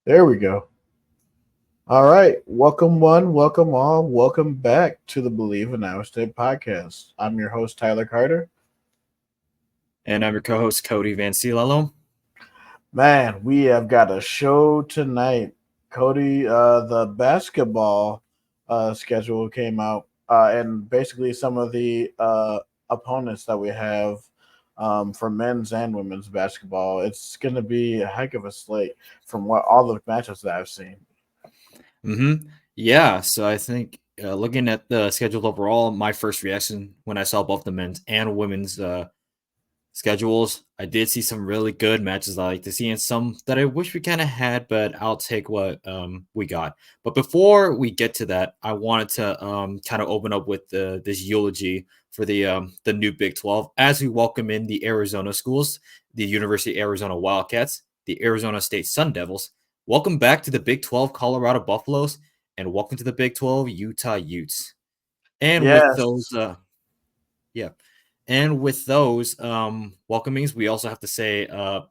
There we go. All right. Welcome, one. Welcome, all. Welcome back to the Bleav in Iowa State podcast. I'm your host, Tyler Carter. And I'm your co-host Cody Van Ciello. Man, we have got a show tonight. Cody, the basketball schedule came out, and basically some of the opponents that we have for men's and women's basketball. It's going to be a heck of a slate from what all the matchups that I've seen. Yeah, so I think looking at the schedule overall, my first reaction when I saw both the men's and women's schedules, I did see some really good matches I like to see, and some that I wish we kind of had, but I'll take what we got. But before we get to that, I wanted to kind of open up with this eulogy for the new Big 12 as we welcome in the Arizona schools, the University of Arizona Wildcats, the Arizona State Sun Devils. Welcome back to the Big 12 Colorado Buffaloes, and welcome to the Big 12 Utah Utes. And with those, Yes. yeah, and with those welcomings, we also have to say a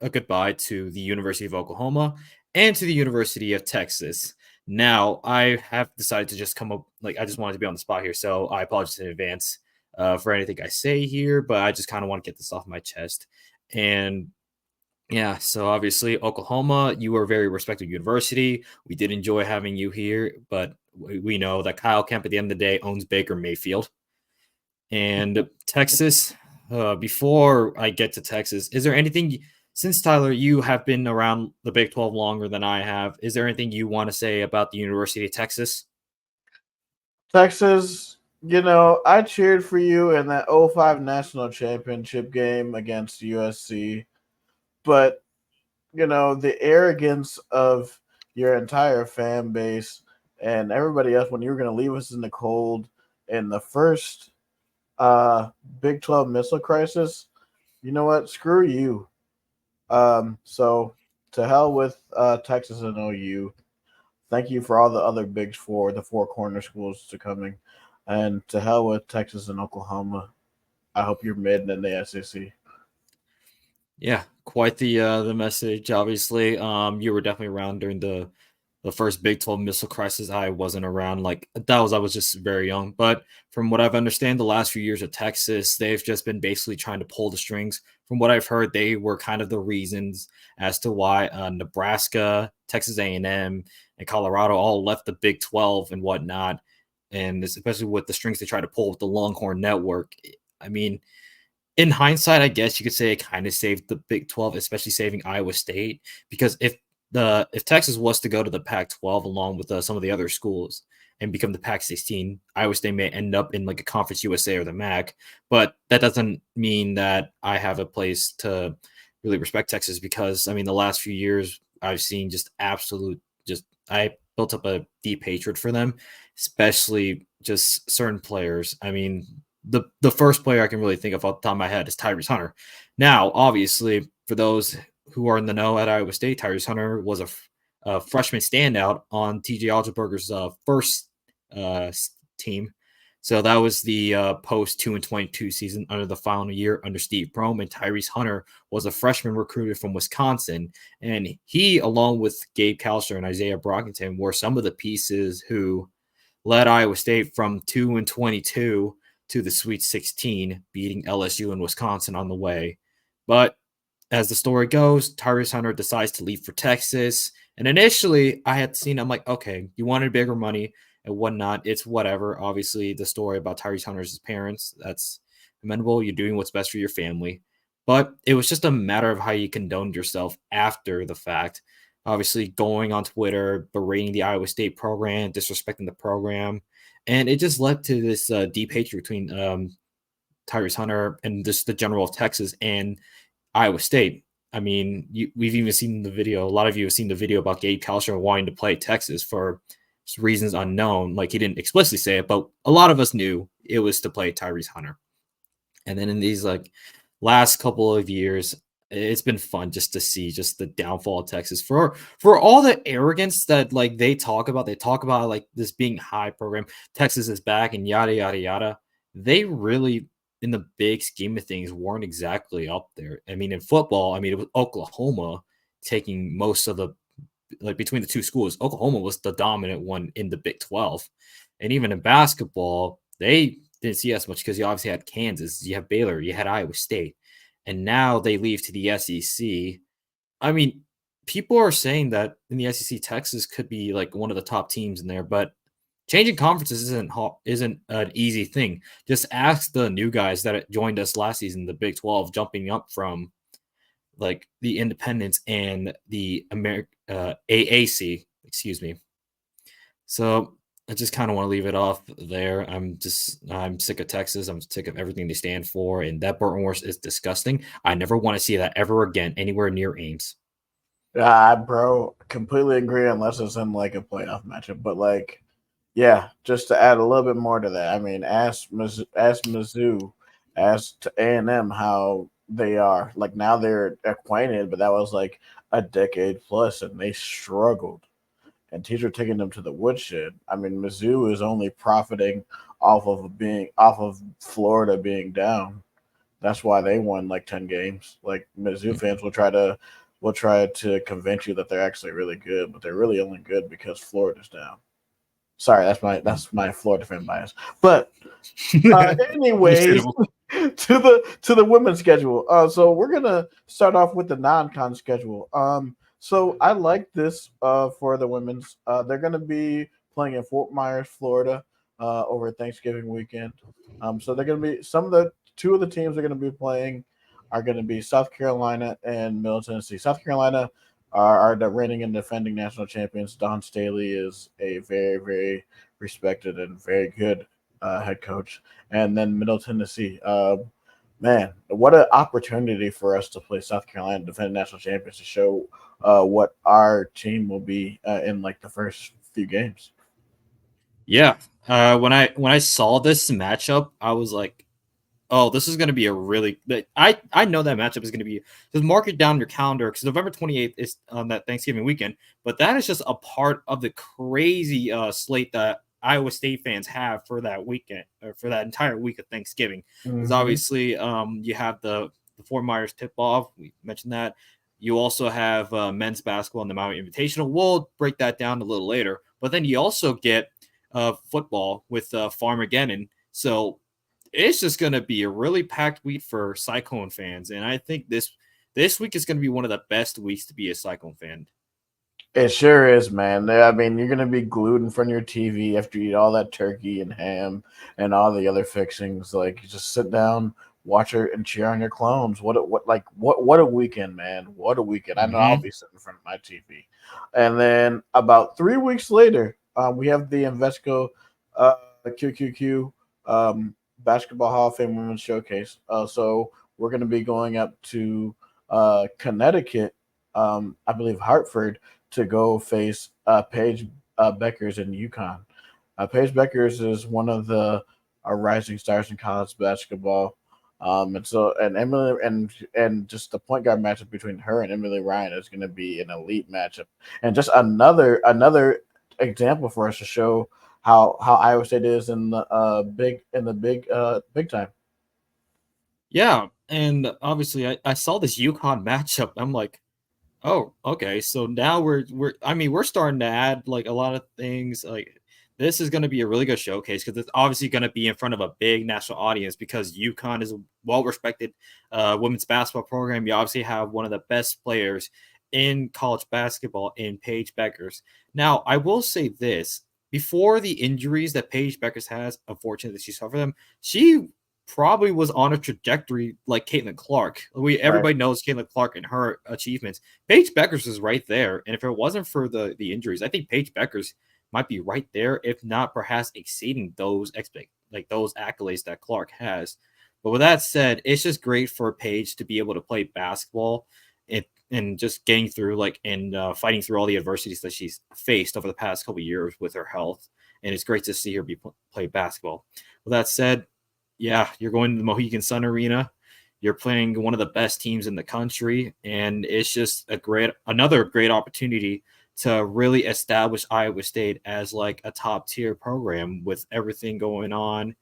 goodbye to the University of Oklahoma and to the University of Texas. Now, I have decided to just come up, like, I just wanted to be on the spot here, so I apologize in advance for anything I say here, but I just kind of want to get this off my chest. And yeah, so obviously, Oklahoma, you are a very respected university. We did enjoy having you here, but we know that Kyle Kemp at the end of the day owns Baker Mayfield. And Texas, before I get to Texas, is there anything, since Tyler, you have been around the Big 12 longer than I have, is there anything you want to say about the University of Texas? Texas, I cheered for you in that '05 national championship game against USC, but, the arrogance of your entire fan base and everybody else when you were going to leave us in the cold in the first uh, Big 12 missile crisis, you know what? Screw you. So to hell with Texas and OU. Thank you for all the other Big Four, the four corner schools to coming. And to hell with Texas and Oklahoma. I hope you're mid in the SEC. Yeah, quite the message. Obviously, you were definitely around during the first Big 12 missile crisis. I wasn't around. Like that was I was just very young. But from what I've understand, the last few years of Texas, they've just been basically trying to pull the strings. From what I've heard, they were kind of the reasons as to why Nebraska, Texas A&M, and Colorado all left the Big 12 and whatnot. And especially with the strings they try to pull with the Longhorn Network. I mean, in hindsight, I guess you could say it kind of saved the Big 12, especially saving Iowa State, because if Texas was to go to the Pac-12 along with some of the other schools and become the Pac-16, Iowa State may end up in like a Conference USA or the MAC. But that doesn't mean that I have a place to really respect Texas because I mean the last few years I've seen just absolute just I built up a deep hatred for them, especially just certain players. I mean, the first player I can really think of off the top of my head is Tyrese Hunter. Now, obviously, for those who are in the know at Iowa State, Tyrese Hunter was a freshman standout on TJ Algeberger's first uh, team. So that was the post 2-22 season under the final year under Steve Prohm, and Tyrese Hunter was a freshman recruited from Wisconsin, and he, along with Gabe Kalster and Isaiah Brockington, were some of the pieces who led Iowa State from 2-22 to the Sweet 16, beating LSU and Wisconsin on the way. But as the story goes, Tyrese Hunter decides to leave for Texas. And initially, I had seen, I'm like, okay, you wanted bigger money and whatnot. It's whatever. Obviously, the story about Tyrese Hunter's parents, that's commendable. You're doing what's best for your family. But it was just a matter of how you condoned yourself after the fact. Obviously, going on Twitter, berating the Iowa State program, disrespecting the program. And it just led to this deep hatred between Tyrese Hunter and just the general of Texas and Iowa State. I mean, we've even seen the video. A lot of you have seen the video about Gabe Kalster wanting to play Texas for reasons unknown. Like he didn't explicitly say it, but a lot of us knew it was to play Tyrese Hunter. And then in these like last couple of years, it's been fun just to see just the downfall of Texas for all the arrogance that like they talk about. They talk about like this being high program. Texas is back and yada yada yada. They really, in the big scheme of things, weren't exactly up there. I mean, in football, I mean it was Oklahoma taking most of the like between the two schools, Oklahoma was the dominant one in the Big 12. And even in basketball, they didn't see as much because you obviously had Kansas, you have Baylor, you had Iowa State, and now they leave to the SEC. I mean, people are saying that in the SEC, Texas could be like one of the top teams in there, but changing conferences isn't an easy thing. Just ask the new guys that joined us last season, the Big 12, jumping up from like the independents and the AAC, excuse me. So I just kind of want to leave it off there. I'm sick of Texas. I'm sick of everything they stand for, and that Burton Wars is disgusting. I never want to see that ever again anywhere near Ames. Bro, completely agree unless it's in like a playoff matchup. But like, yeah, just to add a little bit more to that, I mean, ask Mizzou, ask to A&M how they are. Like now they're acquainted, but that was like a decade plus, and they struggled. And teams are taking them to the woodshed. I mean, Mizzou is only profiting off of Florida being down. That's why they won like 10 games. Like Mizzou fans will try to convince you that they're actually really good, but they're really only good because Florida's down. Sorry, that's my Florida fan bias. But anyways, Understandable. to the women's schedule. So we're gonna start off with the non-con schedule. So I like this for the women's. They're gonna be playing in Fort Myers, Florida, over Thanksgiving weekend. So they're gonna be some of the two of the teams they're gonna be playing are gonna be South Carolina and Middle Tennessee. South Carolina are the reigning and defending national champions. Don Staley is a very, very respected and very good head coach. And then Middle Tennessee, man, what an opportunity for us to play South Carolina, defending national champions, to show what our team will be in like the first few games. Yeah. When I saw this matchup, I was like, oh, this is going to be a really. I know that matchup is going to be. Just mark it down your calendar because November 28th is on that Thanksgiving weekend. But that is just a part of the crazy slate that Iowa State fans have for that weekend, or for that entire week of Thanksgiving. Because Mm-hmm. obviously, you have the Fort Myers tip off. We mentioned that. You also have men's basketball and the Maui Invitational. We'll break that down a little later. But then you also get football with Farmageddon. So it's just going to be a really packed week for Cyclone fans, and I think this week is going to be one of the best weeks to be a Cyclone fan. It sure is, man. I mean, you're gonna be glued in front of your TV after you eat all that turkey and ham and all the other fixings. Like, you just sit down, watch it, and cheer on your clones. What a weekend, man! What a weekend! I know I'll Mm-hmm. be sitting in front of my TV. And then about 3 weeks later, we have the Invesco QQQ Basketball Hall of Fame Women's Showcase. So we're gonna be going up to Connecticut, I believe Hartford, to go face Paige Beckers in UConn. Paige Beckers is one of the rising stars in college basketball. And Emily and just the point guard matchup between her and Emily Ryan is going to be an elite matchup, and just another example for us to show how Iowa State is in the big time. Yeah, and obviously I saw this UConn matchup. I'm like, oh, okay. So now we're starting to add like a lot of things. Like this is going to be a really good showcase because it's obviously going to be in front of a big national audience because UConn is a well-respected women's basketball program. You obviously have one of the best players in college basketball in Paige Beckers. Now, I will say this: before the injuries that Paige Beckers has, unfortunately, she suffered them. She probably was on a trajectory like Caitlin Clark. Right. Everybody knows Caitlin Clark and her achievements. Paige Beckers is right there, and if it wasn't for the injuries, I think Paige Beckers might be right there, if not perhaps exceeding those accolades that Clark has. But with that said, it's just great for Paige to be able to play basketball and just getting through and fighting through all the adversities that she's faced over the past couple years with her health. And it's great to see her play basketball. With that said, yeah, you're going to the Mohegan Sun Arena. You're playing one of the best teams in the country, and it's just another great opportunity to really establish Iowa State as like a top tier program with everything going on.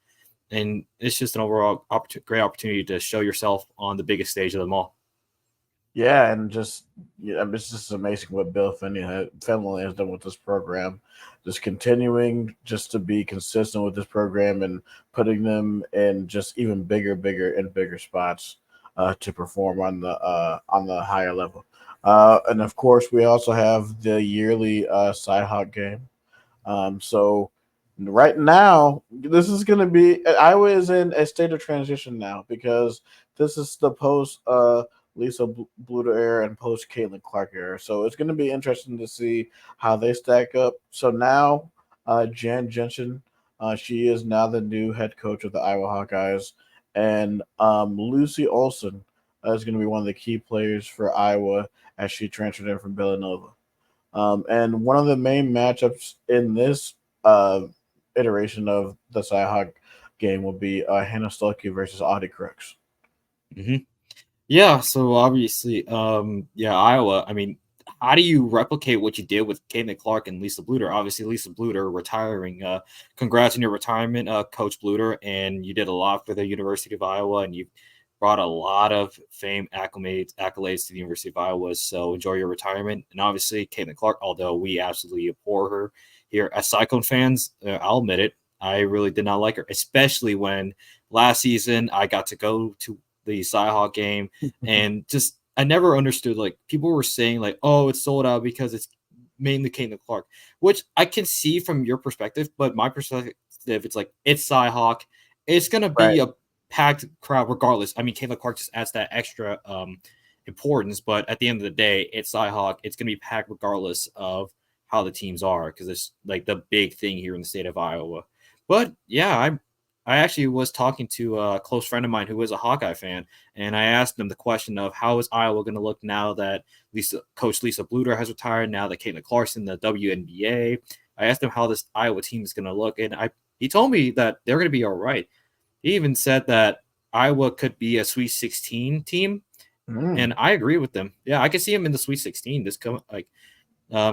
And it's just an overall great opportunity to show yourself on the biggest stage of them all. Yeah, and just it's just amazing what Finley has done with this program. Just continuing just to be consistent with this program and putting them in just even bigger and bigger spots to perform on the higher level. And of course, we also have the yearly Cyhawk game. So right now, this is going to be Iowa is in a state of transition now because this is the post Lisa Bluter era and post Caitlin Clark era. So it's going to be interesting to see how they stack up. So now, Jan Jensen, she is now the new head coach of the Iowa Hawkeyes, and Lucy Olson is going to be one of the key players for Iowa as she transferred in from Villanova. And one of the main matchups in this uh, iteration of the Cyhawk game will be Hannah Stuckey versus Audie Crooks. Hmm. Yeah, so obviously, yeah, Iowa. I mean, how do you replicate what you did with Caitlin Clark and Lisa Bluter? Obviously, Lisa Bluter retiring. Congrats on your retirement, Coach Bluter, and you did a lot for the University of Iowa, and you brought a lot of fame, accolades to the University of Iowa. So enjoy your retirement. And obviously, Caitlin Clark, although we absolutely abhor her here as Cyclone fans, I'll admit it, I really did not like her, especially when last season I got to go to the Cyhawk game and just I never understood like people were saying like, oh, it's sold out because it's mainly Caitlin Clark, which I can see from your perspective, but my perspective, it's like it's Cyhawk, it's gonna be Right. a packed crowd regardless. I mean, Caitlin Clark just adds that extra importance, but at the end of the day, it's Cyhawk. It's gonna be packed regardless of how the teams are because it's like the big thing here in the state of Iowa. But yeah, I actually was talking to a close friend of mine who is a Hawkeye fan, and I asked him the question of how is Iowa going to look now that Coach Lisa Bluter has retired, now that Caitlin Clarkson, the WNBA. I asked him how this Iowa team is going to look, and he told me that they're going to be all right. He even said that Iowa could be a Sweet 16 team, and Mm. I agree with them. Yeah, I can see him in the Sweet 16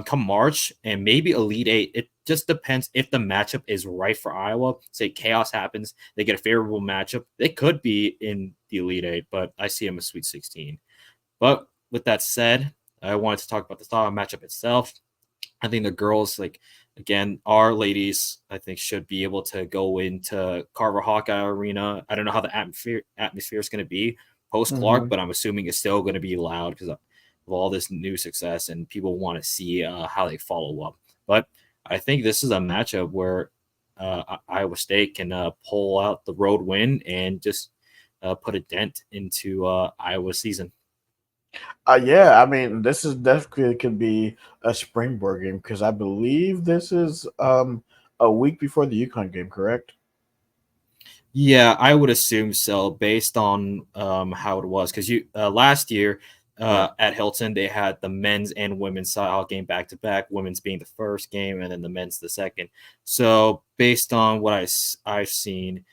come March and maybe Elite Eight. It just depends if the matchup is right for Iowa. Say chaos happens, they get a favorable matchup. They could be in the Elite Eight, but I see them as Sweet 16. But with that said, I wanted to talk about the style matchup itself. I think the girls, like again, our ladies, I think should be able to go into Carver Hawkeye Arena. I don't know how the atmosphere is going to be post Clark, Hmm. but I'm assuming it's still going to be loud because of all this new success and people want to see how they follow up. But I think this is a matchup where Iowa State can pull out the road win and just put a dent into Iowa's season. Yeah, I mean, this is definitely could be a springboard game because I believe this is a week before the Yukon game, correct? Yeah, I would assume so, based on how it was. Because you last year Right. at Hilton, they had the men's and women's style game back to back. Women's being the first game, and then the men's the second. So, based on what I've seen,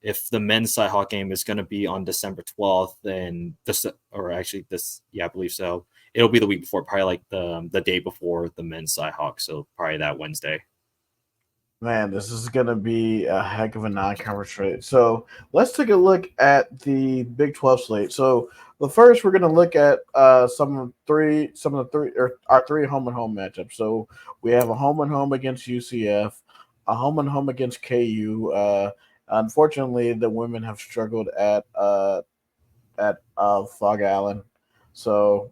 if the men's Cyhawk game is going to be on December 12th, then this or actually this, yeah, I believe so. It'll be the week before, probably like the day before the men's Cyhawk. So probably that Wednesday. Man, this is going to be a heck of a non-conference slate. So let's take a look at the Big 12 slate. So the first, we're going to look at some of the three, or our three home and home matchups. So we have a home and home against UCF, a home and home against KU. Unfortunately, the women have struggled at Fog Island. So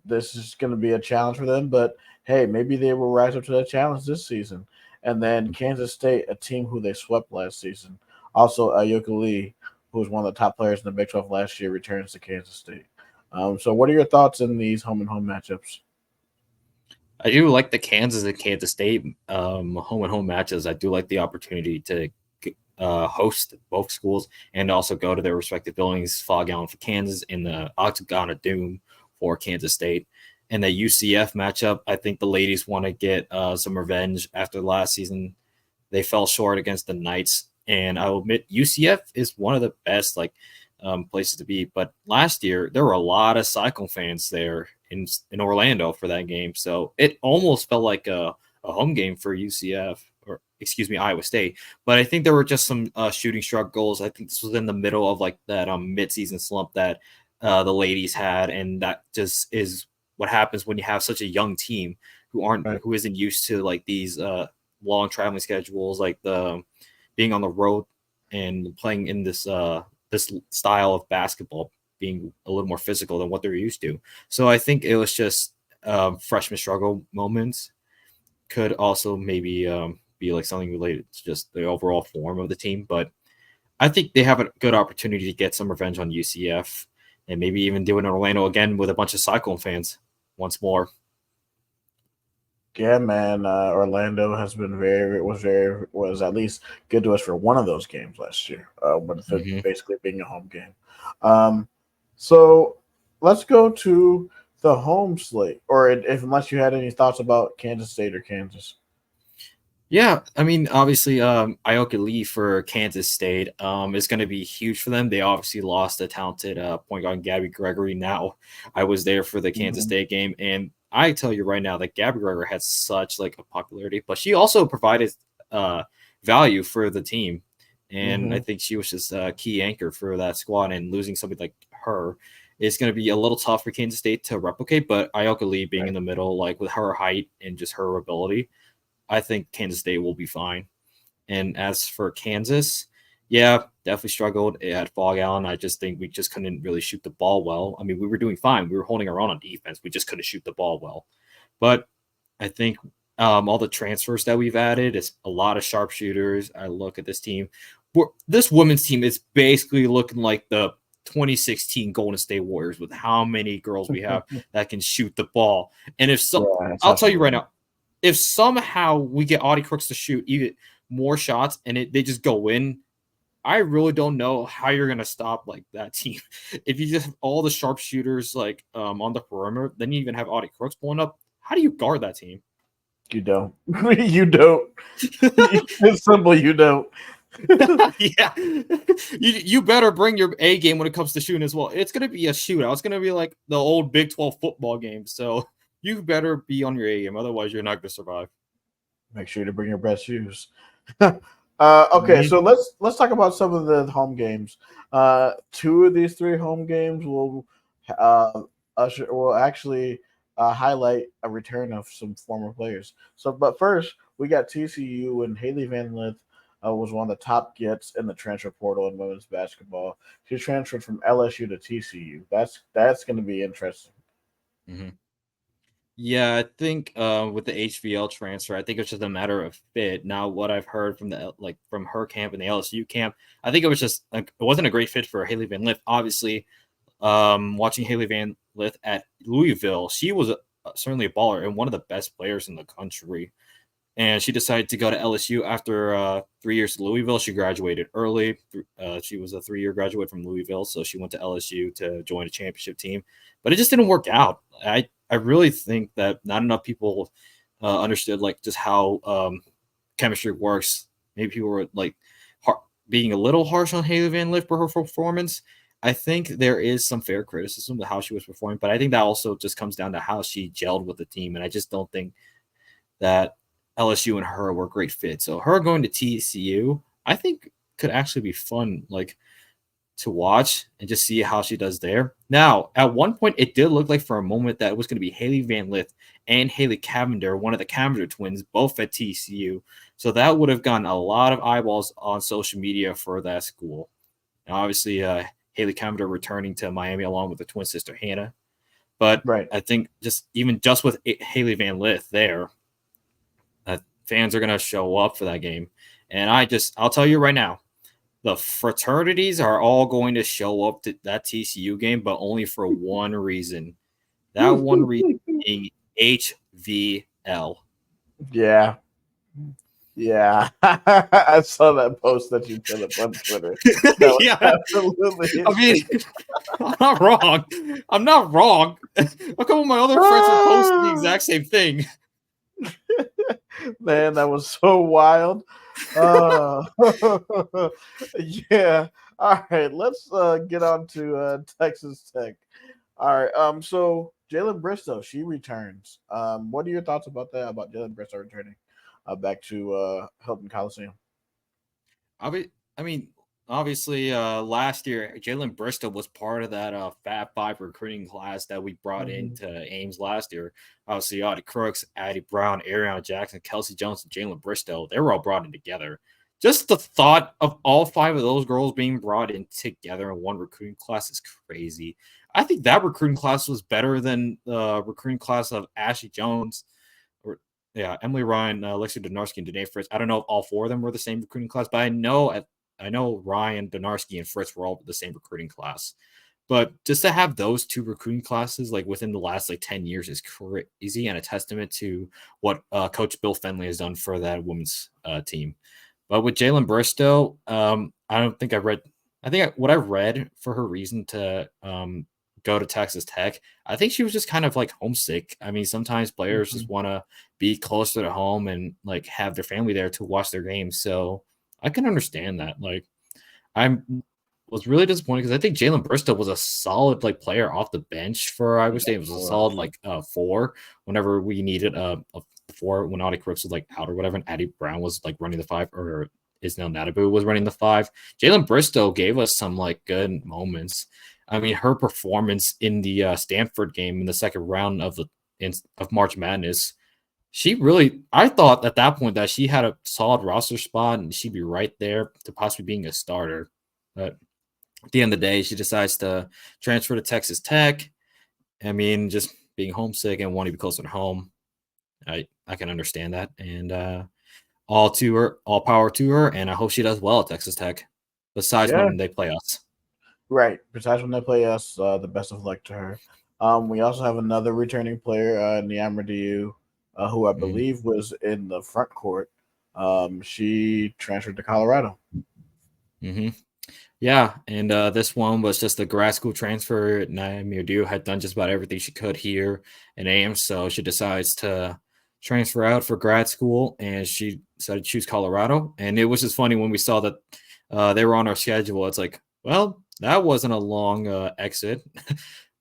this is going to be a challenge for them. But hey, maybe they will rise up to that challenge this season. And then Kansas State, a team who they swept last season. Also, Yoka Lee, who was one of the top players in the Big 12 last year, returns to Kansas State. So, what are your thoughts in these home and home matchups? I do like the Kansas and Kansas State home and home matches. I do like the opportunity to host both schools and also go to their respective buildings. Fog Allen for Kansas and the Octagon of Doom for Kansas State. And the UCF matchup, I think the ladies want to get some revenge after last season. They fell short against the Knights, and I will admit UCF is one of the best places to be. But last year there were a lot of Cyclone fans there in Orlando for that game, so it almost felt like a home game for UCF or excuse me Iowa State. But I think there were just some shooting struggles. I think this was in the middle of like that midseason slump that the ladies had, and that just is what happens when you have such a young team Right. who isn't used to like these long traveling schedules, like the being on the road and playing in this style of basketball, being a little more physical than what they're used to. So I think it was just freshman struggle moments. Could also maybe be like something related to just the overall form of the team, but I think they have a good opportunity to get some revenge on UCF and maybe even do it in Orlando again with a bunch of Cyclone fans once more. Yeah, man. Orlando has been was at least good to us for one of those games last year, with it Mm-hmm. basically being a home game. Um, so let's go to the home slate, or if unless you had any thoughts about Kansas State or Kansas. Yeah, I mean, obviously, Ioka Lee for Kansas State is going to be huge for them. They obviously lost a talented point guard, Gabby Gregory. Now, I was there for the Kansas Mm-hmm. State game, and I tell you right now that Gabby Gregory had such like a popularity, but she also provided uh, value for the team, and I Mm-hmm. think she was just a key anchor for that squad. And losing somebody like her is going to be a little tough for Kansas State to replicate. But Ioka Lee being in Right. the middle, like with her height and just her ability, I think Kansas State will be fine. And as for Kansas, yeah, definitely struggled at Fog Allen. I just think we just couldn't really shoot the ball well. I mean, we were doing fine. We were holding our own on defense. We just couldn't shoot the ball well. But I think all the transfers that we've added is a lot of sharpshooters. I look at this team. This women's team is basically looking like the 2016 Golden State Warriors with how many girls we have that can shoot the ball. And if so, Yeah, it's I'll tell you right absolutely. now, if somehow we get Audie Crooks to shoot even more shots and they just go in, I really don't know how you're gonna stop like that team. If you just have all the sharpshooters like on the perimeter, then you even have Audie Crooks pulling up. How do you guard that team? You don't. You don't. It's simple. You don't. Yeah, you better bring your A game when it comes to shooting as well. It's gonna be a shootout. It's gonna be like the old Big 12 football game. So you better be on your A game, otherwise you're not gonna survive. Make sure to bring your best shoes. Okay, Mm-hmm. so let's talk about some of the home games. Two of these three home games uh, will actually highlight a return of some former players. So, but first we got TCU and Haley Van Lith was one of the top gets in the transfer portal in women's basketball. She transferred from LSU to TCU. That's going to be interesting. Mm-hmm. Yeah, I think with the HVL transfer, I think it's just a matter of fit. Now, what I've heard from the like from her camp and the LSU camp, I think it was just like it wasn't a great fit for Haley Van Lith. Obviously, watching Haley Van Lith at Louisville, she was certainly a baller and one of the best players in the country. And she decided to go to LSU after 3 years at Louisville. She graduated early. She was a 3-year graduate from Louisville, so she went to LSU to join a championship team. But it just didn't work out. I really think that not enough people understood like just how chemistry works. Maybe people were like har- being a little harsh on Haley Van Lith for her performance. I think there is some fair criticism of how she was performing, but I think that also just comes down to how she gelled with the team. And I just don't think that LSU and her were a great fit. So her going to TCU, I think could actually be fun, like to watch and just see how she does there. Now, at one point, it did look like for a moment that it was going to be Haley Van Lith and Haley Cavender, one of the Cavender twins, both at TCU. So that would have gotten a lot of eyeballs on social media for that school. Now, obviously, Haley Cavender returning to Miami along with the twin sister Hannah. But Right. I think just with Haley Van Lith there, fans are going to show up for that game. And I'll tell you right now, the fraternities are all going to show up to that TCU game, but only for one reason. That one reason being HVL. Yeah. Yeah, I saw that post that you put up on Twitter. That was Yeah, absolutely I mean, I'm not wrong. I'm not wrong. A couple of my other friends were posting the ah, exact same thing. man, that was so wild. Uh, yeah. All right, let's get on to Texas Tech. All right. So Jalen Bristow, she returns. What are your thoughts about that? About Jalen Bristow returning back to Hilton Coliseum? I mean, obviously, last year, Jalen Bristol was part of that Fab Five recruiting class that we brought Hmm. into Ames last year. Obviously, Audie Crooks, Addie Brown, Ariana Jackson, Kelsey Jones, and Jalen Bristol, they were all brought in together. Just the thought of all five of those girls being brought in together in one recruiting class is crazy. I think that recruiting class was better than the recruiting class of Ashley Jones, or yeah, Emily Ryan, Lexi Donarski, and Danae Fritz. I don't know if all four of them were the same recruiting class, but I know Ryan, Donarski, and Fritz were all the same recruiting class. But just to have those two recruiting classes like within the last like 10 years is crazy and a testament to what Coach Bill Fenley has done for that women's team. But with Jalen Bristow, I don't think I read. I think what I read for her reason to go to Texas Tech, I think she was just kind of like homesick. I mean, sometimes players Hmm. just want to be closer to home and like have their family there to watch their games. So I can understand that. Like, I'm was really disappointed because I think Jalen Bristow was a solid like player off the bench for Iowa Yeah, State. It was a well, solid like four whenever we needed a four when Audie Crooks was like out or whatever, and Addie Brown was like running the five or Isnell Nadabu was running the five. Jalen Bristow gave us some like good moments. I mean, her performance in the Stanford game in the second round of of March Madness, she really, I thought at that point that she had a solid roster spot and she'd be right there to possibly being a starter. But at the end of the day, she decides to transfer to Texas Tech. I mean, just being homesick and wanting to be closer to home. I can understand that. And all to her, all power to her. And I hope she does well at Texas Tech, besides yeah, when they play us. right. Besides when they play us, the best of luck to her. We also have another returning player, Niamra Diu, who I Mm-hmm. Bleav was in the front court. She transferred to Colorado. Mm-hmm. Yeah, and this one was just a grad school transfer. Naomi Adu had done just about everything she could here in Ames, so she decides to transfer out for grad school, and she decided to choose Colorado. And it was just funny when we saw that they were on our schedule. It's like, well, that wasn't a long exit.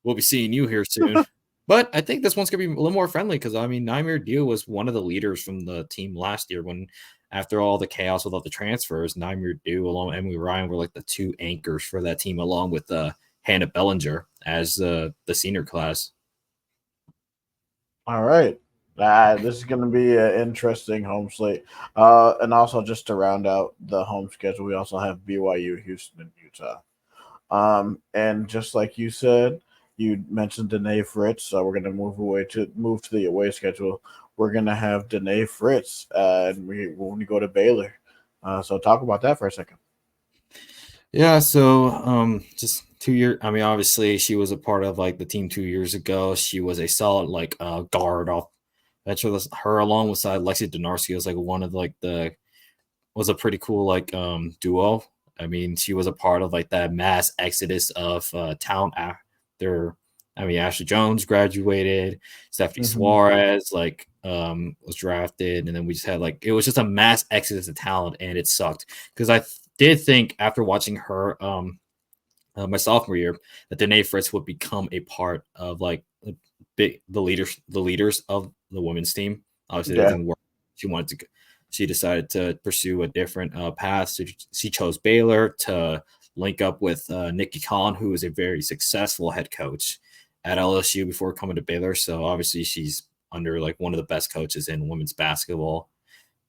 We'll be seeing you here soon. But I think this one's gonna be a little more friendly because I mean, Naimir Dew was one of the leaders from the team last year when after all the chaos with all the transfers, Naimir Dew along with Emily Ryan were like the two anchors for that team, along with Hannah Bellinger as the senior class. All right. This is going to be an interesting home slate. And also, just to round out the home schedule, we also have BYU, Houston, and Utah. And just like you said, you mentioned Danae Fritz, so we're gonna move to the away schedule. We're gonna have Danae Fritz, and when we go to Baylor. So talk about that for a second. Yeah, so just 2 year. I mean, obviously she was a part of like the team 2 years ago. She was a solid like guard off. That's her along with Lexi Donarski was like one of like the was a pretty cool like duo. I mean, she was a part of like that mass exodus of talent after. I mean, Ashley Jones graduated, Stephanie Hmm. Suarez like was drafted, and then we just had like it was just a mass exodus of talent, and it sucked because did think after watching her my sophomore year that Danae Fritz would become a part of like the leaders of the women's team. Obviously, that Yeah. didn't work. She wanted to. She decided to pursue a different path. So she chose Baylor to link up with Nikki Khan, who is a very successful head coach at LSU before coming to Baylor. So obviously, she's under like one of the best coaches in women's basketball.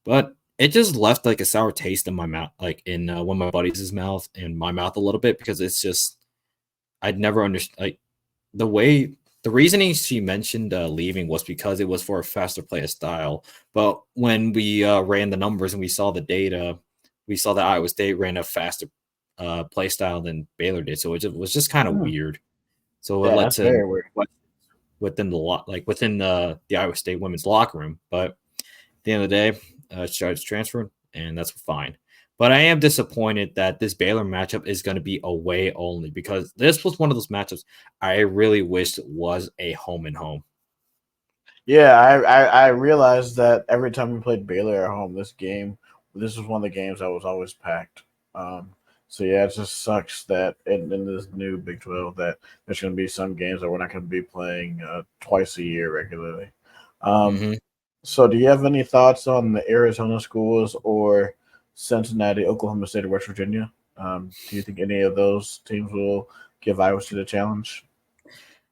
But it just left like a sour taste in my mouth, like in one of my buddies' mouth and my mouth a little bit because it's just I'd never understood like the way the reasoning she mentioned leaving was because it was for a faster play style. But when we ran the numbers and we saw the data, we saw that Iowa State ran a faster play style than Baylor did. So it was just kind of Hmm. weird. So it Yeah, led that's to very weird. within the like within the Iowa State women's locker room. But at the end of the day, Chargers transferred, and that's fine. But I am disappointed that this Baylor matchup is going to be away only because this was one of those matchups I really wished was a home and home. Yeah, I realized that every time we played Baylor at home, this was one of the games that was always packed. Um, so yeah, it just sucks that in this new Big 12 that there's going to be some games that we're not going to be playing twice a year regularly. Um, Mm-hmm. so do you have any thoughts on the Arizona schools or Cincinnati, Oklahoma State, or West Virginia? Do you think any of those teams will give Iowa State a challenge?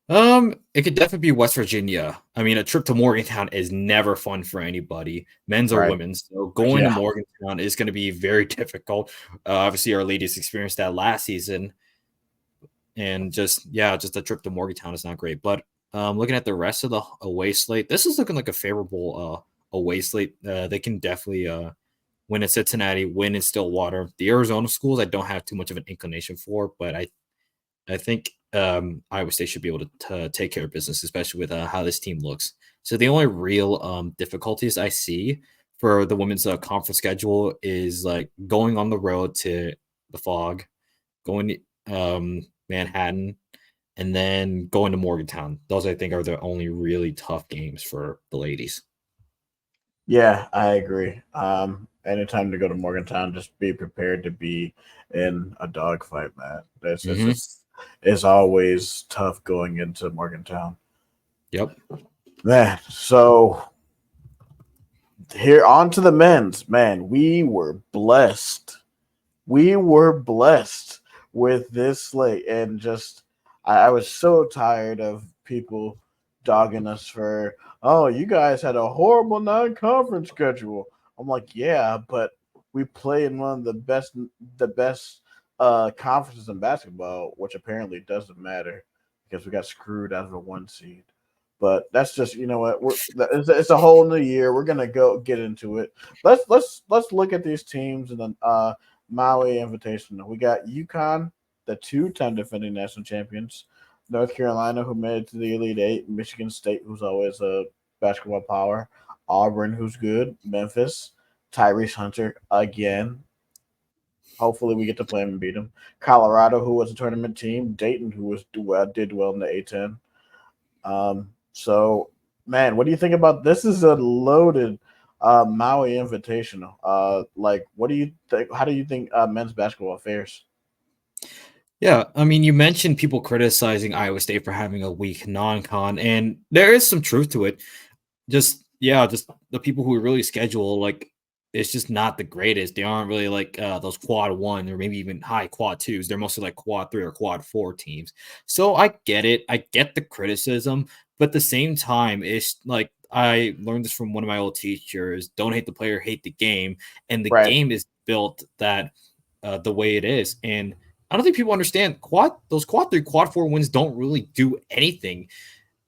It could definitely be West Virginia. I mean, a trip to Morgantown is never fun for anybody, men's or Right. women's. So going to Yeah. Morgantown is going to be very difficult. Obviously, our ladies experienced that last season, and just a trip to Morgantown is not great. But looking at the rest of the away slate, this is looking like a favorable away slate. They can definitely win in Cincinnati, win in Stillwater. The Arizona schools, I don't have too much of an inclination for, but I think Iowa State should be able to take care of business, especially with how this team looks. So the only real difficulties I see for the women's conference schedule is like going on the road to the Fog, going to Manhattan, and then going to Morgantown. Those I think are the only really tough games for the ladies. Yeah, I agree. Anytime to go to Morgantown, just be prepared to be in a dogfight, man. Mm-hmm. It's always tough going into Morgantown. Yep. Man, so here on to the men's. Man, we were blessed. We were blessed with this slate, and just I was so tired of people dogging us for, oh, you guys had a horrible non-conference schedule. I'm like, yeah, but we play in one of the best conferences in basketball, which apparently doesn't matter because we got screwed out of a one seed. But that's just, you know what, it's a whole new year. We're gonna go get into it. Let's look at these teams and then Maui Invitational. We got UConn, the two-time defending national champions, North Carolina, who made it to the Elite Eight, Michigan State, who's always a basketball power, Auburn, who's good, Memphis, Tyrese Hunter again. Hopefully, we get to play him and beat him. Colorado, who was a tournament team, Dayton, who did well in the A10. So, man, what do you think about this? Is a loaded Maui Invitational. Like, what do you think? How do you think men's basketball fares? Yeah, I mean, you mentioned people criticizing Iowa State for having a weak non-con, and there is some truth to it. Just the people who really schedule like it's just not the greatest. They aren't really like those quad one or maybe even high quad twos. They're mostly like quad three or quad four teams. So I get it. I get the criticism, but at the same time, it's like I learned this from one of my old teachers: don't hate the player, hate the game. And the Right. game is built that the way it is. And I don't think people understand those quad three, quad four wins don't really do anything.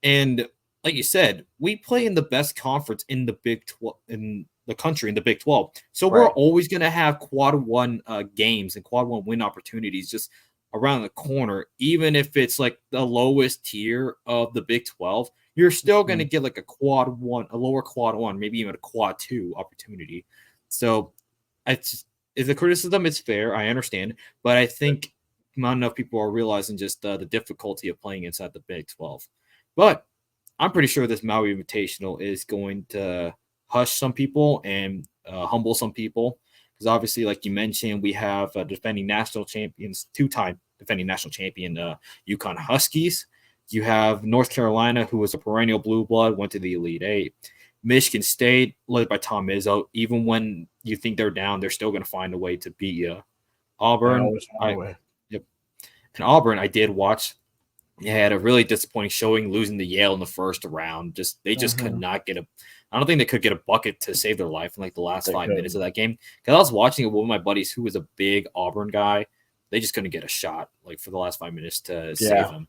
And like you said, we play in the best conference in the Big 12 in the country in the Big 12. So we're Right. always going to have quad one games and quad one win opportunities just around the corner. Even if it's like the lowest tier of the Big 12, you're still going to Mhm. get like a quad one, a lower quad one, maybe even a quad two opportunity. So it's is the criticism it's fair. I understand, but I think not enough people are realizing just the difficulty of playing inside the Big 12. But I'm pretty sure this Maui Invitational is going to hush some people and humble some people because obviously, like you mentioned, we have defending national champions, two-time defending national champion UConn Huskies. You have North Carolina, who was a perennial blue blood, went to the Elite Eight. Michigan State, led by Tom Izzo, even when you think they're down, they're still going to find a way to beat you. They Auburn, always find a I way. yep. And Auburn, I did watch. They had a really disappointing showing, losing to Yale in the first round. They just could Mm-hmm. not get a. I don't think they could get a bucket to save their life in like the last They 5 minutes of couldn't. that game. Because I was watching it with my buddies, who was a big Auburn guy. They just couldn't get a shot like for the last 5 minutes to save Yeah. them.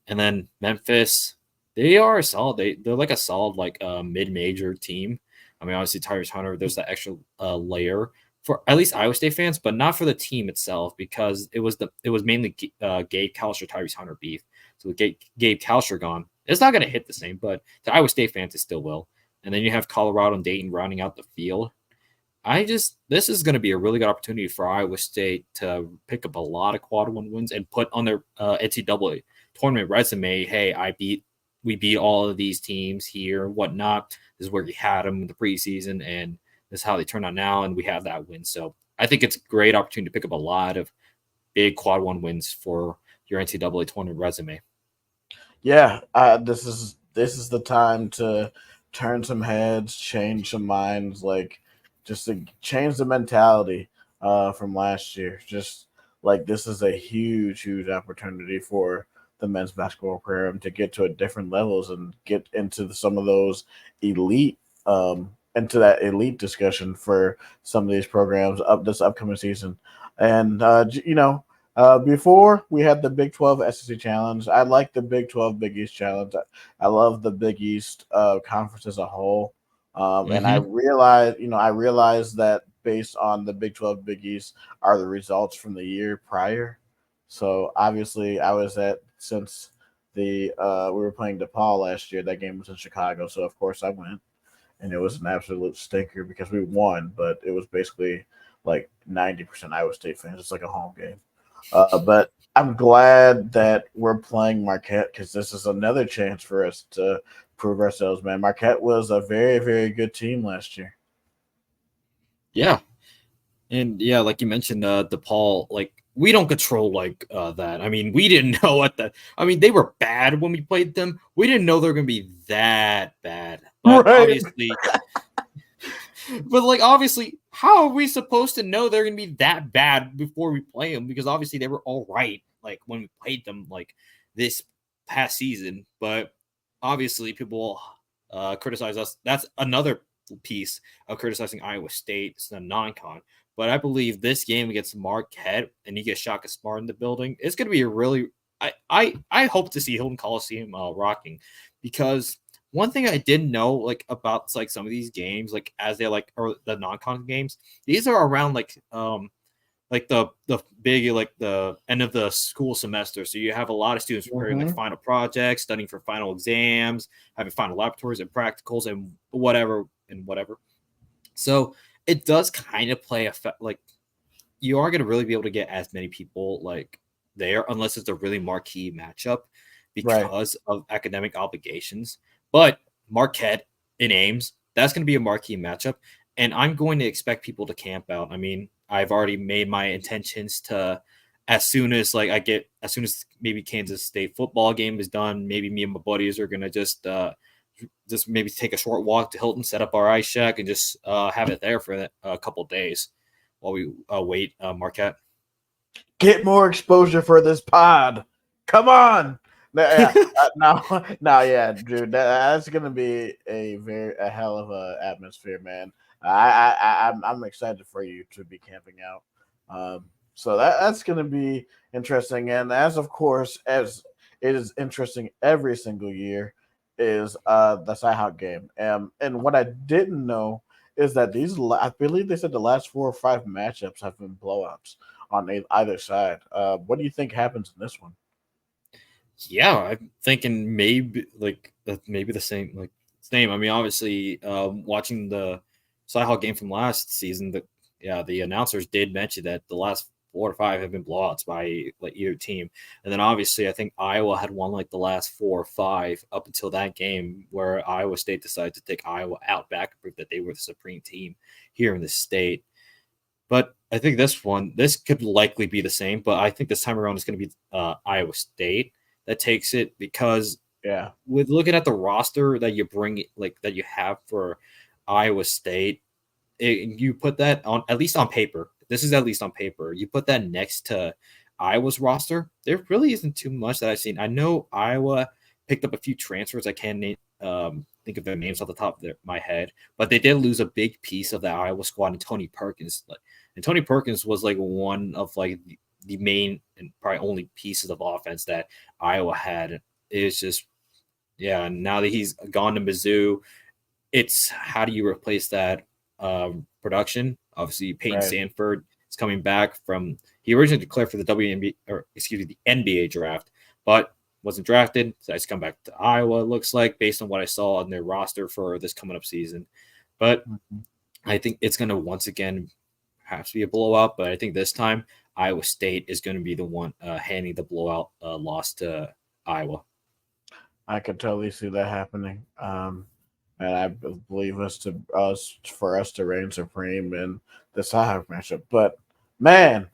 And then Memphis, they are solid. They're like a solid like mid major team. I mean, obviously Tyrese Hunter, there's that extra layer for at least Iowa State fans, but not for the team itself because it was mainly Gabe Kalster Tyrese Hunter beef. So with Gabe Kalster gone, it's not going to hit the same, but to Iowa State fans, it still will. And then you have Colorado and Dayton rounding out the field. This is going to be a really good opportunity for Iowa State to pick up a lot of quad one wins and put on their NCAA tournament resume. Hey, we beat all of these teams here, whatnot. This is where we had them in the preseason, and this is how they turn out now, and we have that win. So I think it's a great opportunity to pick up a lot of big quad one wins for your NCAA tournament resume. Yeah. This is the time to turn some heads, change some minds, like just to change the mentality from last year. Just like this is a huge, huge opportunity for the men's basketball program to get to a different levels and get into some of those elite, into that elite discussion for some of these programs up this upcoming season. And before we had the Big 12 SEC Challenge, I like the Big 12 Big East Challenge. I love the Big East conference as a whole. And Hmm. I realized that based on the Big 12 Big East are the results from the year prior. So obviously, I was at since the we were playing DePaul last year. That game was in Chicago, so of course I went, and it was an absolute stinker because we won, but it was basically like 90% Iowa State fans. It's like a home game. But I'm glad that we're playing Marquette because this is another chance for us to prove ourselves, man. Marquette was a very, very good team last year. Yeah, and yeah, like you mentioned, DePaul, like we don't control that. I mean, we didn't know what the. I mean, they were bad when we played them. We didn't know they were gonna be that bad, but Right. obviously, but like obviously, how are we supposed to know they're gonna be that bad before we play them? Because obviously they were all right, like when we played them, like this past season. But obviously, people criticize us. That's another piece of criticizing Iowa State. It's a non-con. But I Bleav this game against Marquette and you get Shaka Smart in the building, it's going to be a really. I hope to see Hilton Coliseum rocking because one thing I didn't know like about like some of these games, like as they like or the non-con games, these are around like the big like the end of the school semester. So you have a lot of students preparing like Mm-hmm. final projects, studying for final exams, having final laboratories and practicals and whatever. So it does kind of play effect like you aren't going to really be able to get as many people like there unless it's a really marquee matchup Right. because of academic obligations. But Marquette in Ames, that's going to be a marquee matchup. And I'm going to expect people to camp out. I mean, I've already made my intentions to, as soon as maybe Kansas State football game is done, maybe me and my buddies are going to just maybe take a short walk to Hilton, set up our ice shack, and just have it there for a couple days while we wait Marquette. Get more exposure for this pod. Come on. Yeah, no, no, yeah, dude, that's gonna be a hell of a atmosphere, man. I'm excited for you to be camping out. So that's gonna be interesting, and as of course as it is interesting every single year is the Cyhawk game. And what I didn't know is that I believe they said the last 4 or 5 matchups have been blowouts on either side. What do you think happens in this one? Yeah, I'm thinking maybe the same. I mean, obviously, watching the Cyhawk game from last season, the announcers did mention that the last 4 or 5 have been blowouts by like either team, and then obviously I think Iowa had won like the last 4 or 5 up until that game where Iowa State decided to take Iowa out back and prove that they were the supreme team here in the state. But I think this could likely be the same, but I think this time around it's going to be Iowa State that takes it because Yeah, with looking at the roster that you bring, like that you have for Iowa State, you put that on at least on paper. This is at least on paper. You put that next to Iowa's roster. There really isn't too much that I've seen. I know Iowa picked up a few transfers. I can't think of their names off the top of my head, but they did lose a big piece of the Iowa squad in Tony Perkins. And Tony Perkins was like one of like the main and probably only pieces of offense that Iowa had. It's just yeah. Now that he's gone to Mizzou, it's how do you replace that production? Obviously, Peyton right. Sanford is coming back from. He originally declared for the WNBA or excuse me, the NBA draft, but wasn't drafted. So he's come back to Iowa. It looks like based on what I saw on their roster for this coming up season, but Mhm. I think it's going to once again have to be a blowout. But I think this time Iowa State is going to be the one handing the blowout loss to Iowa. I could totally see that happening. And I believe us for us to reign supreme in the Cyhawk matchup. But man,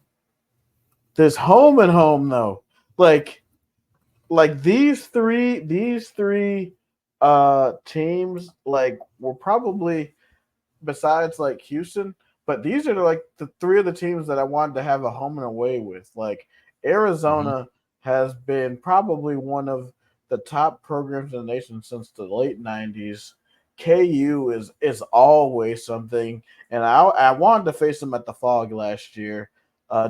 this home and home though, like these three teams like were probably besides like Houston, but these are like the three of the teams that I wanted to have a home and away with. Like Hmm. Arizona has been probably one of the top programs in the nation since the late '90s. KU is always something, and I wanted to face them at the Fog last year.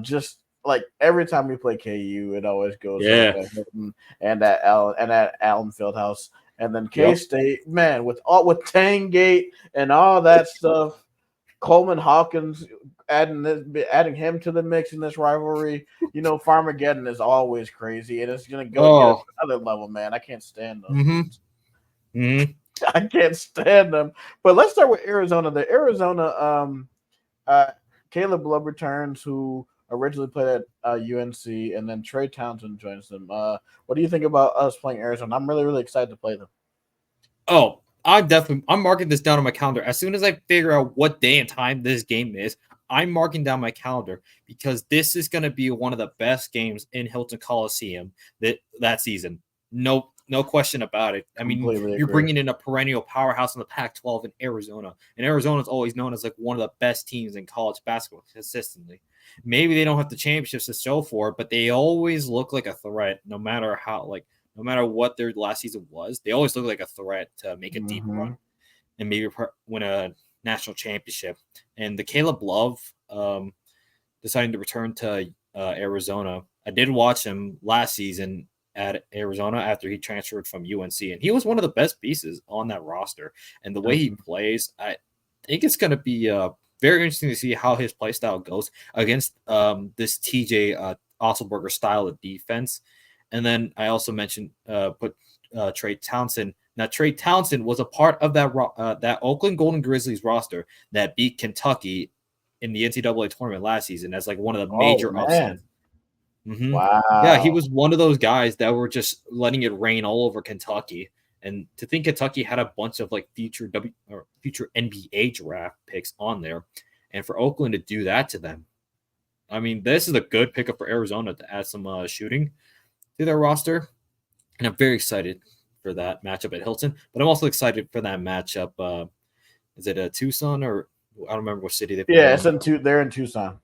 Just like every time we play KU, it always goes off Yeah. at Hilton and at Allen Fieldhouse. And then K Yep. State, man, with Tangate and all that stuff, Coleman Hawkins adding him to the mix in this rivalry. Farmageddon is always crazy, and it's gonna go get us Oh. to another level, man. I can't stand those Hmm. dudes. Hmm. I can't stand them. But let's start with Arizona. The Arizona, uh, Caleb Love returns, who originally played at UNC, and then Trey Townsend joins them. What do you think about us playing Arizona? I'm really, really excited to play them. Oh, I'm marking this down on my calendar. As soon as I figure out what day and time this game is, I'm marking down my calendar because this is going to be one of the best games in Hilton Coliseum that season. No question about it. I mean, Completely you're agree. bringing in a perennial powerhouse in the Pac-12 in Arizona, and Arizona is always known as like one of the best teams in college basketball consistently. Maybe they don't have the championships to show for it, but they always look like a threat, no matter what their last season was, they always look like a threat to make a deep Mm-hmm. run and maybe win a national championship. And the Caleb Love deciding to return to Arizona, I did watch him last season at Arizona after he transferred from UNC, and he was one of the best pieces on that roster. And the way he plays, I think it's going to be very interesting to see how his play style goes against this TJ Osselberger style of defense. And then I also mentioned put Trey Townsend. Now Trey Townsend was a part of that Oakland Golden Grizzlies roster that beat Kentucky in the NCAA tournament last season as like one of the Oh major man! upsets. Hmm. Yeah, he Wow. was one of those guys that were just letting it rain all over Kentucky. And to think Kentucky had a bunch of like future NBA draft picks on there, and for Oakland to do that to them, I mean, this is a good pickup for Arizona to add some shooting to their roster, and I'm very excited for that matchup at Hilton. But I'm also excited for that matchup. Is it a Tucson or I don't remember what city they play Yeah, it's in? in They're in Tucson.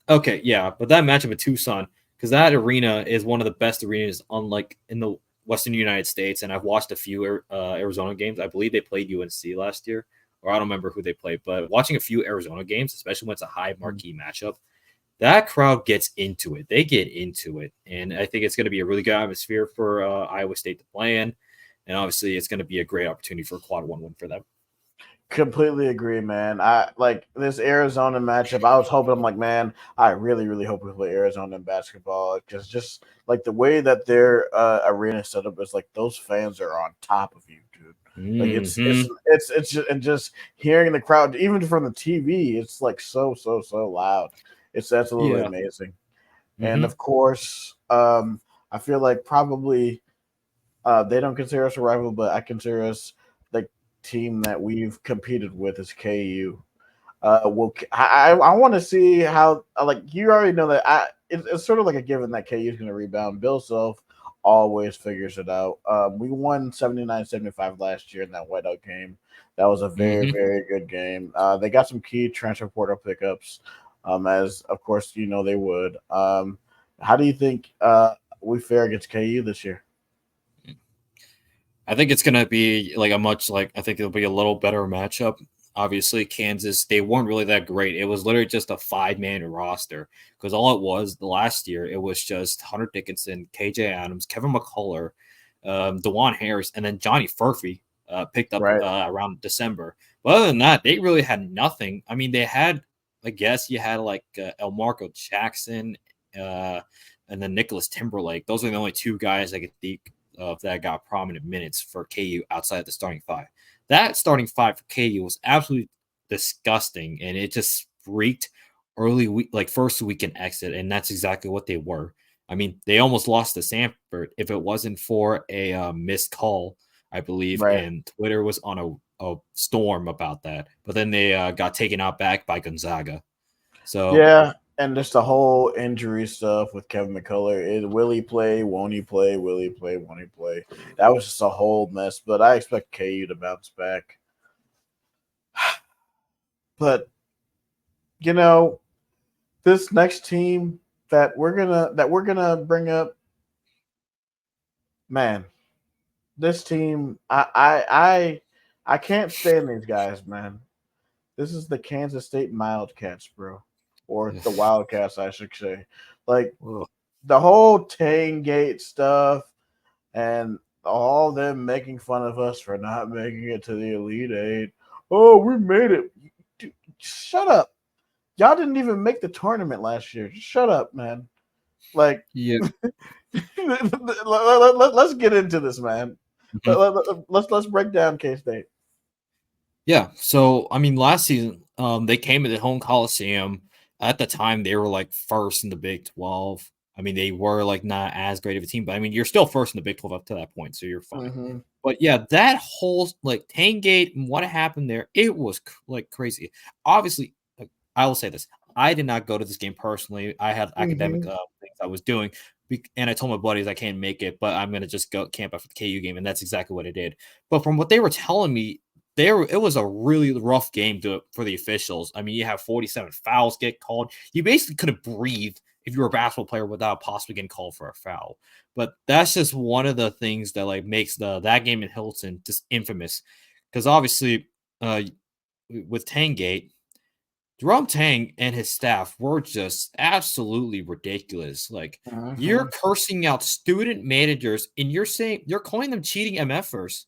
Okay, yeah, but that matchup at Tucson because that arena is one of the best arenas on like in the Western United States, and I've watched a few Arizona games. I believe they played UNC last year, or I don't remember who they played, but watching a few Arizona games, especially when it's a high marquee matchup, that crowd gets into it. They get into it, and I think it's going to be a really good atmosphere for Iowa State to play in, and obviously it's going to be a great opportunity for a quad one win for them. Completely agree, man. I like this Arizona matchup. I was hoping, I'm like, man, I really, really hope we play Arizona in basketball because just like the way that their arena setup is, like those fans are on top of you, dude. Like Hmm. it's just, and just hearing the crowd, even from the TV, it's like so loud. It's absolutely Yeah. amazing. And Hmm. of course, I feel like probably they don't consider us a rival, but I consider us the team that we've competed with is KU. I want to see how like you already know that it's sort of like a given that KU is going to rebound. Bill Self always figures it out. We won 79-75 last year in that whiteout game. That was a very Hmm. very good game. They got some key transfer portal pickups, as of course they would. How do you think we fare against KU this year? I think it's gonna be like a much like I think it'll be a little better matchup. Obviously, Kansas they weren't really that great. It was literally just a 5-man roster because all it was the last year it was just Hunter Dickinson, KJ Adams, Kevin McCullough, Dewan Harris, and then Johnny Furphy picked up Right. around December. But other than that, they really had nothing. I mean, they had I guess you had like El Marco Jackson, uh, and then Nicholas Timberlake. Those are the only two guys I could think of that got prominent minutes for KU outside of the starting five. That starting five for KU was absolutely disgusting, and it just freaked early week, like first weekend exit, and that's exactly what they were. I mean, they almost lost to Sanford if it wasn't for a missed call, I believe, Right. and Twitter was on a storm about that. But then they got taken out back by Gonzaga. So Yeah, and just the whole injury stuff with Kevin McCullough. Will he play? Won't he play? Will he play? Won't he play? That was just a whole mess. But I expect KU to bounce back. But you know, this next team that we're gonna bring up, man, this team, I can't stand these guys, man. This is the Kansas State Wildcats, bro, or the Wildcats, I should say. Like Ugh. the whole Tangate stuff and all them making fun of us for not making it to the Elite Eight. Oh, we made it. Dude, shut up. Y'all didn't even make the tournament last year. Just shut up, man. Like, Yeah. let's get into this, man. Mhm. Let's break down K State. Yeah. So I mean, last season, they came to the home Coliseum. At the time, they were like first in the Big 12. I mean, they were like not as great of a team, but I mean, you're still first in the Big 12 up to that point, so you're fine. Mm-hmm. But yeah, that whole like Tangate and what happened there, it was like crazy. Obviously, like, I will say this: I did not go to this game personally. I had academic Mm-hmm. things I was doing, and I told my buddies I can't make it, but I'm gonna just go camp after the KU game, and that's exactly what I did. But from what they were telling me, it was a really rough game for the officials. I mean, you have 47 fouls get called. You basically couldn't breathe if you were a basketball player without possibly getting called for a foul. But that's just one of the things that like makes that game in Hilton just infamous. Because obviously, uh, with Tangate, Jerome Tang and his staff were just absolutely ridiculous. Like you're Mm-hmm. cursing out student managers, and you're calling them cheating MFers.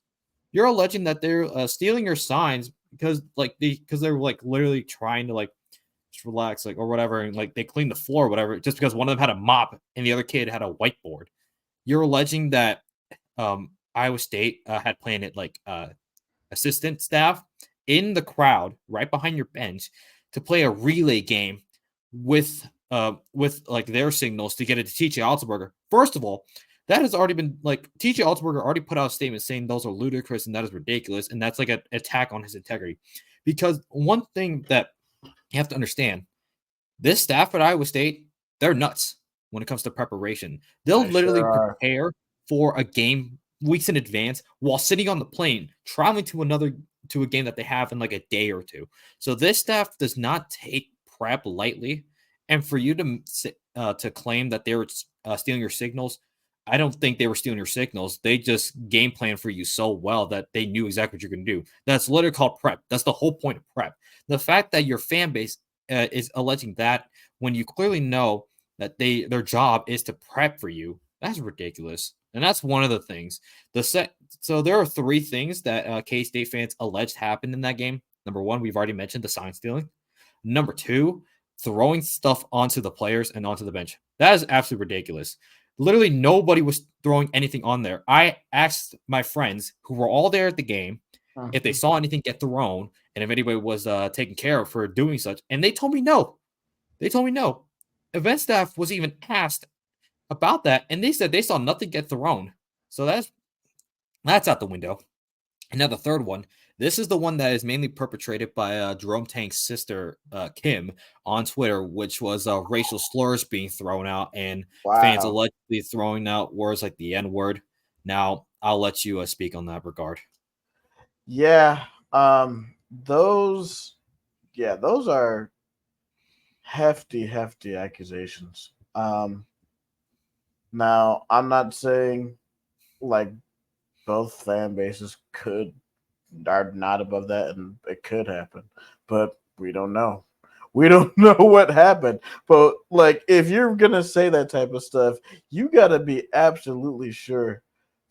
You're alleging that they're stealing your signs because they're like literally trying to like just relax like or whatever, and like they clean the floor or whatever, just because one of them had a mop and the other kid had a whiteboard. You're alleging that Iowa State had planted like assistant staff in the crowd right behind your bench to play a relay game with like their signals to get it to TJ Altenberger. First of all, that has already been like TJ Altenberger already put out a statement saying those are ludicrous and that is ridiculous and that's like an attack on his integrity. Because one thing that you have to understand, this staff at Iowa State, they're nuts when it comes to preparation. They'll They literally sure are. prepare for a game weeks in advance while sitting on the plane, traveling to a game that they have in like a day or two. So this staff does not take prep lightly. And for you to claim that they were stealing your signals, I don't think they were stealing your signals. They just game plan for you so well that they knew exactly what you're going to do. That's literally called prep. That's the whole point of prep. The fact that your fan base is alleging that when you clearly know that their job is to prep for you, that's ridiculous. And that's one of the things. So there are three things that K State fans alleged happened in that game. Number one, we've already mentioned the sign stealing. Number two, throwing stuff onto the players and onto the bench. That is absolutely ridiculous. Literally nobody was throwing anything on there. I asked my friends who were all there at the game if they Mm-hmm. saw anything get thrown and if anybody was taken care of for doing such. And they told me no. They told me no. Event staff was even asked about that, and they said they saw nothing get thrown. So that's out the window. And now the third one. This is the one that is mainly perpetrated by Jerome Tank's sister Kim on Twitter, which was racial slurs being thrown out and fans Wow. allegedly throwing out words like the N word. Now I'll let you speak on that regard. Yeah. Those. Yeah, those are hefty, hefty accusations. Now I'm not saying like both fan bases could are not above that, and it could happen, but we don't know. We don't know what happened. But like, if you're gonna say that type of stuff, you gotta be absolutely sure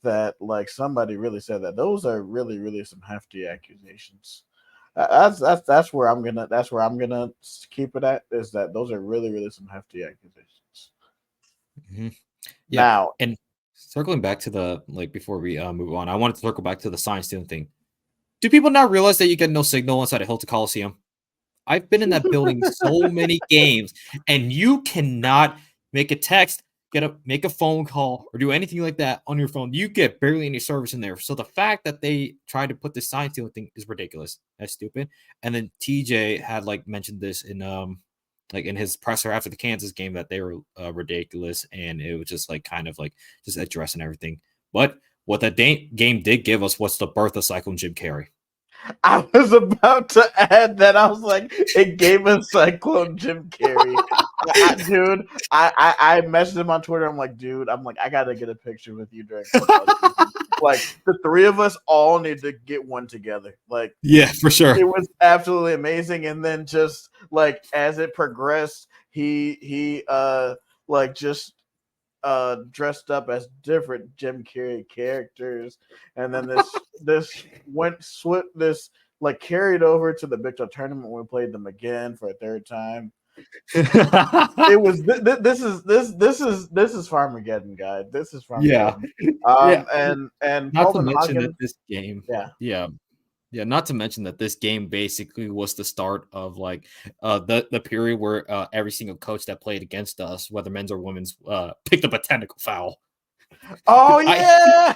that like somebody really said that. Those are really, really some hefty accusations. That's where I'm gonna keep it at. Is that those are really, really some hefty accusations. Mm-hmm. Yeah, Now, and circling back to the like before we move on, I wanted to circle back to the sign stealing thing. Do people not realize that you get no signal inside a Hilton Coliseum? I've been in that building so many games, and you cannot make a text, make a phone call, or do anything like that on your phone. You get barely any service in there. So the fact that they tried to put this sign stealing thing is ridiculous. That's stupid. And then TJ had like mentioned this in like in his presser after the Kansas game that they were ridiculous, and it was just like kind of like just addressing everything. But what that game did give us was the birth of Cyclone Jim Carrey. I was about to add that. I was like, it gave us Cyclone Jim Carrey. Dude, I messaged him on Twitter. I'm like, dude, I gotta get a picture with you during football season. Like, the three of us all need to get one together. Like, Yeah, for sure. it was absolutely amazing. And then just like as it progressed, he like just dressed up as different Jim Carrey characters, and then this went this like carried over to the Big 12 tournament when we played them again for a third time. It was this is Farmageddon, guy. This is Yeah. Farmageddon. Yeah. And Not to Coleman mention that Hawkins, this game, yeah. yeah, yeah, not to mention that this game basically was the start of like the period where every single coach that played against us, whether men's or women's, picked up a technical foul. Oh I yeah.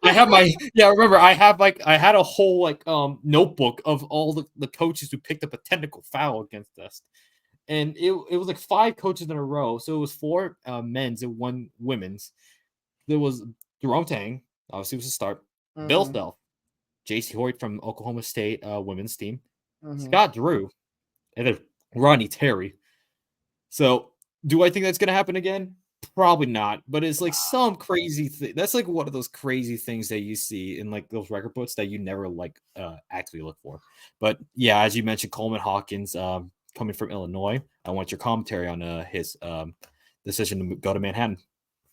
I have my yeah, remember I had a whole like notebook of all the coaches who picked up a technical foul against us. And it was like five coaches in a row. So it was four men's and one women's. There was Jerome Tang, obviously was a start. Bill Mm-hmm, Self, JC Hoyt from Oklahoma State women's team, mm-hmm. Scott Drew, and then Ronnie Terry. So, do I think that's going to happen again? Probably not. But it's like some crazy thing. That's like one of those crazy things that you see in like those record books that you never like actually look for. But yeah, as you mentioned, Coleman Hawkins coming from Illinois. I want your commentary on his decision to go to Manhattan.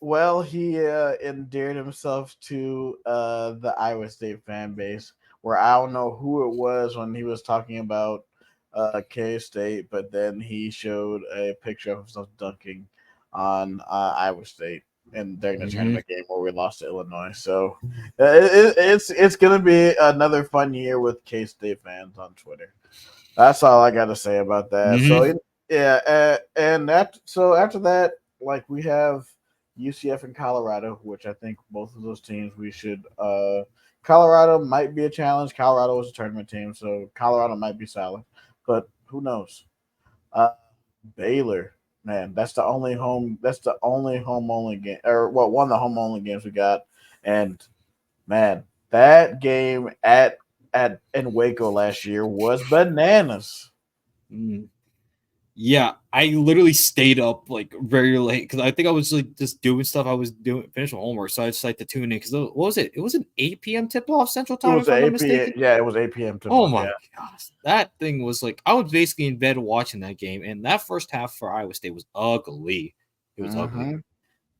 Well, he endeared himself to the Iowa State fan base, where I don't know who it was when he was talking about K State, but then he showed a picture of himself dunking on Iowa State and during the Mm-hmm. tournament game where we lost to Illinois. So it's gonna be another fun year with K State fans on Twitter. That's all I got to say about that. Mm-hmm. So yeah, after that, like we have UCF and Colorado, which I think both of those teams we should. Colorado might be a challenge. Colorado was a tournament team, so Colorado might be solid, but who knows? Uh, Baylor, man, that's the only home. That's the only home only game, or well, one of the home only games we got, and man, that game at in Waco last year was bananas. Mm. Yeah, I literally stayed up like very late because I think I was like just doing stuff. I was doing finishing homework, so I just like to tune in because what was it? It was an 8 p.m. tip off Central It Time, was if I'm not 8 p.m. mistaken. Yeah, it was 8 p.m. tip Oh off. Yeah. my gosh, that thing was like I was basically in bed watching that game, and that first half for Iowa State was ugly. It was ugly, Mm-hmm.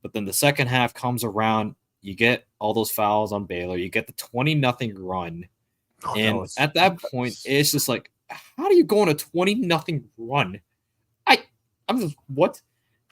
but then the second half comes around. You get all those fouls on Baylor. You get the 20-0 run, Oh, that and was at that point, it's just like, how do you go on a 20-0 run? I I'm just what?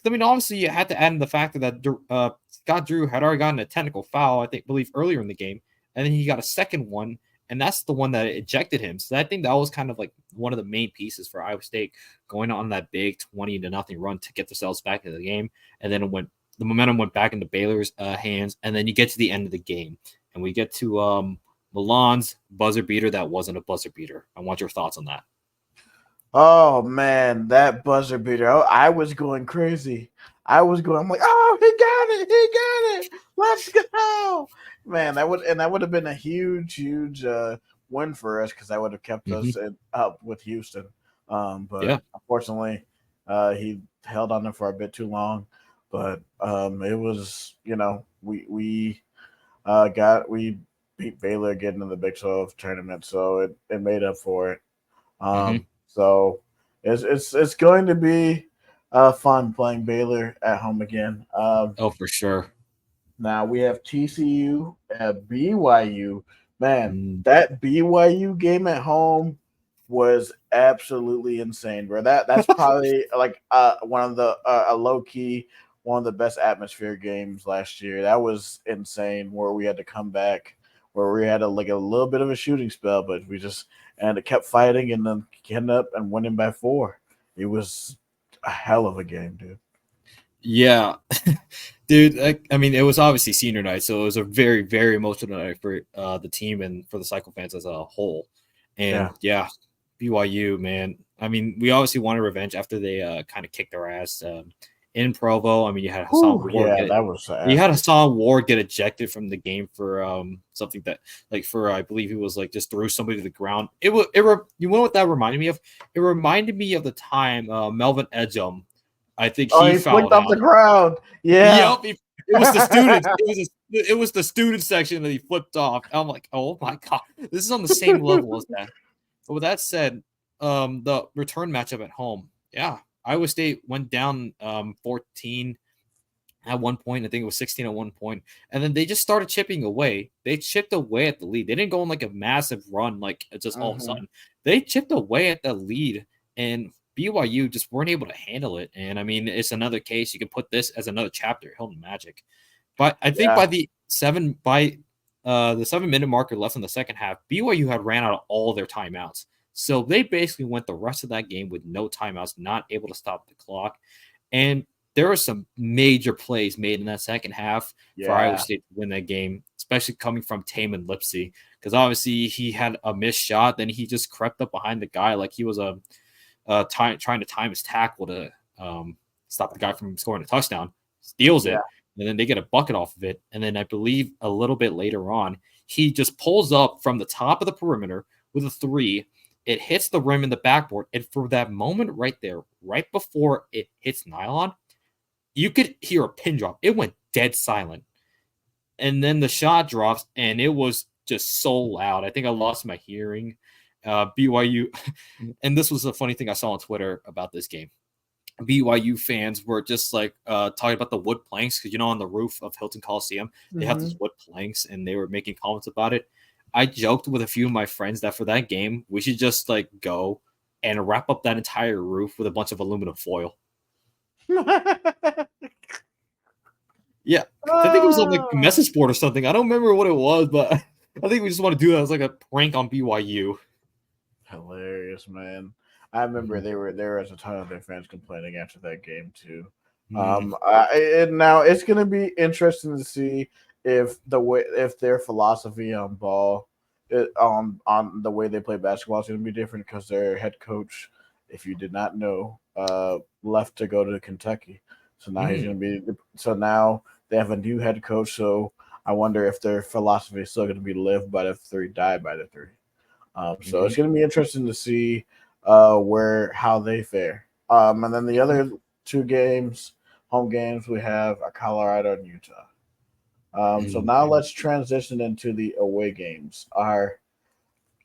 I mean, obviously you had to add in the factor that Scott Drew had already gotten a technical foul, I think, Bleav earlier in the game, and then he got a second one, and that's the one that ejected him. So I think that was kind of like one of the main pieces for Iowa State going on that big 20-0 run to get themselves back into the game, and then the momentum went back into Baylor's hands, and then you get to the end of the game, and we get to Milan's buzzer beater that wasn't a buzzer beater. I want your thoughts on that. Oh man, that buzzer beater! Oh, I was going crazy. I was going. I'm like, oh, he got it! He got it! Let's go, man! That would have been a huge win for us because that would have kept Mm-hmm. us up with Houston. But Yeah. unfortunately, he held on them for a bit too long. But it was we beat Baylor getting in the Big 12 tournament, so it made up for it. Mm-hmm. So it's going to be fun playing Baylor at home again. Oh, for sure. Now we have TCU at BYU. Man, Mm. that BYU game at home was absolutely insane, bro. That's probably like one of the a low key one of the best atmosphere games last year. That was insane where we had to come back, where we had like a little bit of a shooting spell, but we just and kept fighting and then ended up and winning by 4. It was a hell of a game, dude. Yeah, dude. I mean, it was obviously senior night, so it was a very, very emotional night for the team and for the Cycle fans as a whole. Yeah. And yeah, BYU, man. I mean, we obviously wanted revenge after they kind of kicked our ass in Provo. I mean, Whew, yeah, that was You had nasty. Hassan Ward get ejected from the game for something that like for I believe he was like just threw somebody to the ground. You know what that reminded me of? It reminded me of the time Melvin Edgum. I think Oh, he he flicked fouled off the out. ground. Yeah. Yep, it was the students. It was the student section that he flipped off. I'm like, oh my god, this is on the same level as that. But with that said, the return matchup at home, yeah, Iowa State went down 14 at one point. I think it was 16 at one point, and then they just started chipping away. They chipped away at the lead. They didn't go on like a massive run, like just all of a Hmm. sudden. They chipped away at the lead, and BYU just weren't able to handle it. And I mean, it's another case. You can put this as another chapter, Hilton Magic. But I think Yeah. by the 7 minute marker left in the second half, BYU had ran out of all their timeouts. So they basically went the rest of that game with no timeouts, not able to stop the clock. And there were some major plays made in that second half for Iowa Yeah. State to win that game, especially coming from Taman Lipsey. Because obviously he had a missed shot, then he just crept up behind the guy like he was trying to time his tackle to stop the guy from scoring a touchdown, steals Yeah. it, and then they get a bucket off of it. And then I believe a little bit later on, he just pulls up from the top of the perimeter with a three. It hits the rim in the backboard. And for that moment right there, right before it hits nylon, you could hear a pin drop. It went dead silent. And then the shot drops, and it was just so loud. I think I lost my hearing. BYU, and this was a funny thing I saw on Twitter about this game. BYU fans were just like talking about the wood planks because on the roof of Hilton Coliseum they have Hmm. these wood planks, and they were making comments about it. I joked with a few of my friends that for that game we should just like go and wrap up that entire roof with a bunch of aluminum foil. Yeah, I think it was on like Ah, message board or something. I don't remember what it was, but I think we just want to do that as like a prank on BYU. hilarious, man. I remember Mhm. there was a ton of their fans complaining after that game too. Mm, Now it's gonna be interesting to see if their philosophy on ball, on the way they play basketball is gonna be different because their head coach, if you did not know, left to go to Kentucky. So now he's mm, gonna be. So now they have a new head coach. So I wonder if their philosophy is still gonna be live by the three, die by the three. So it's mhm, going to be interesting to see where how they fare. And then the mhm, other two games, home games, we have are Colorado and Utah. So mm, now let's transition into the away games. Our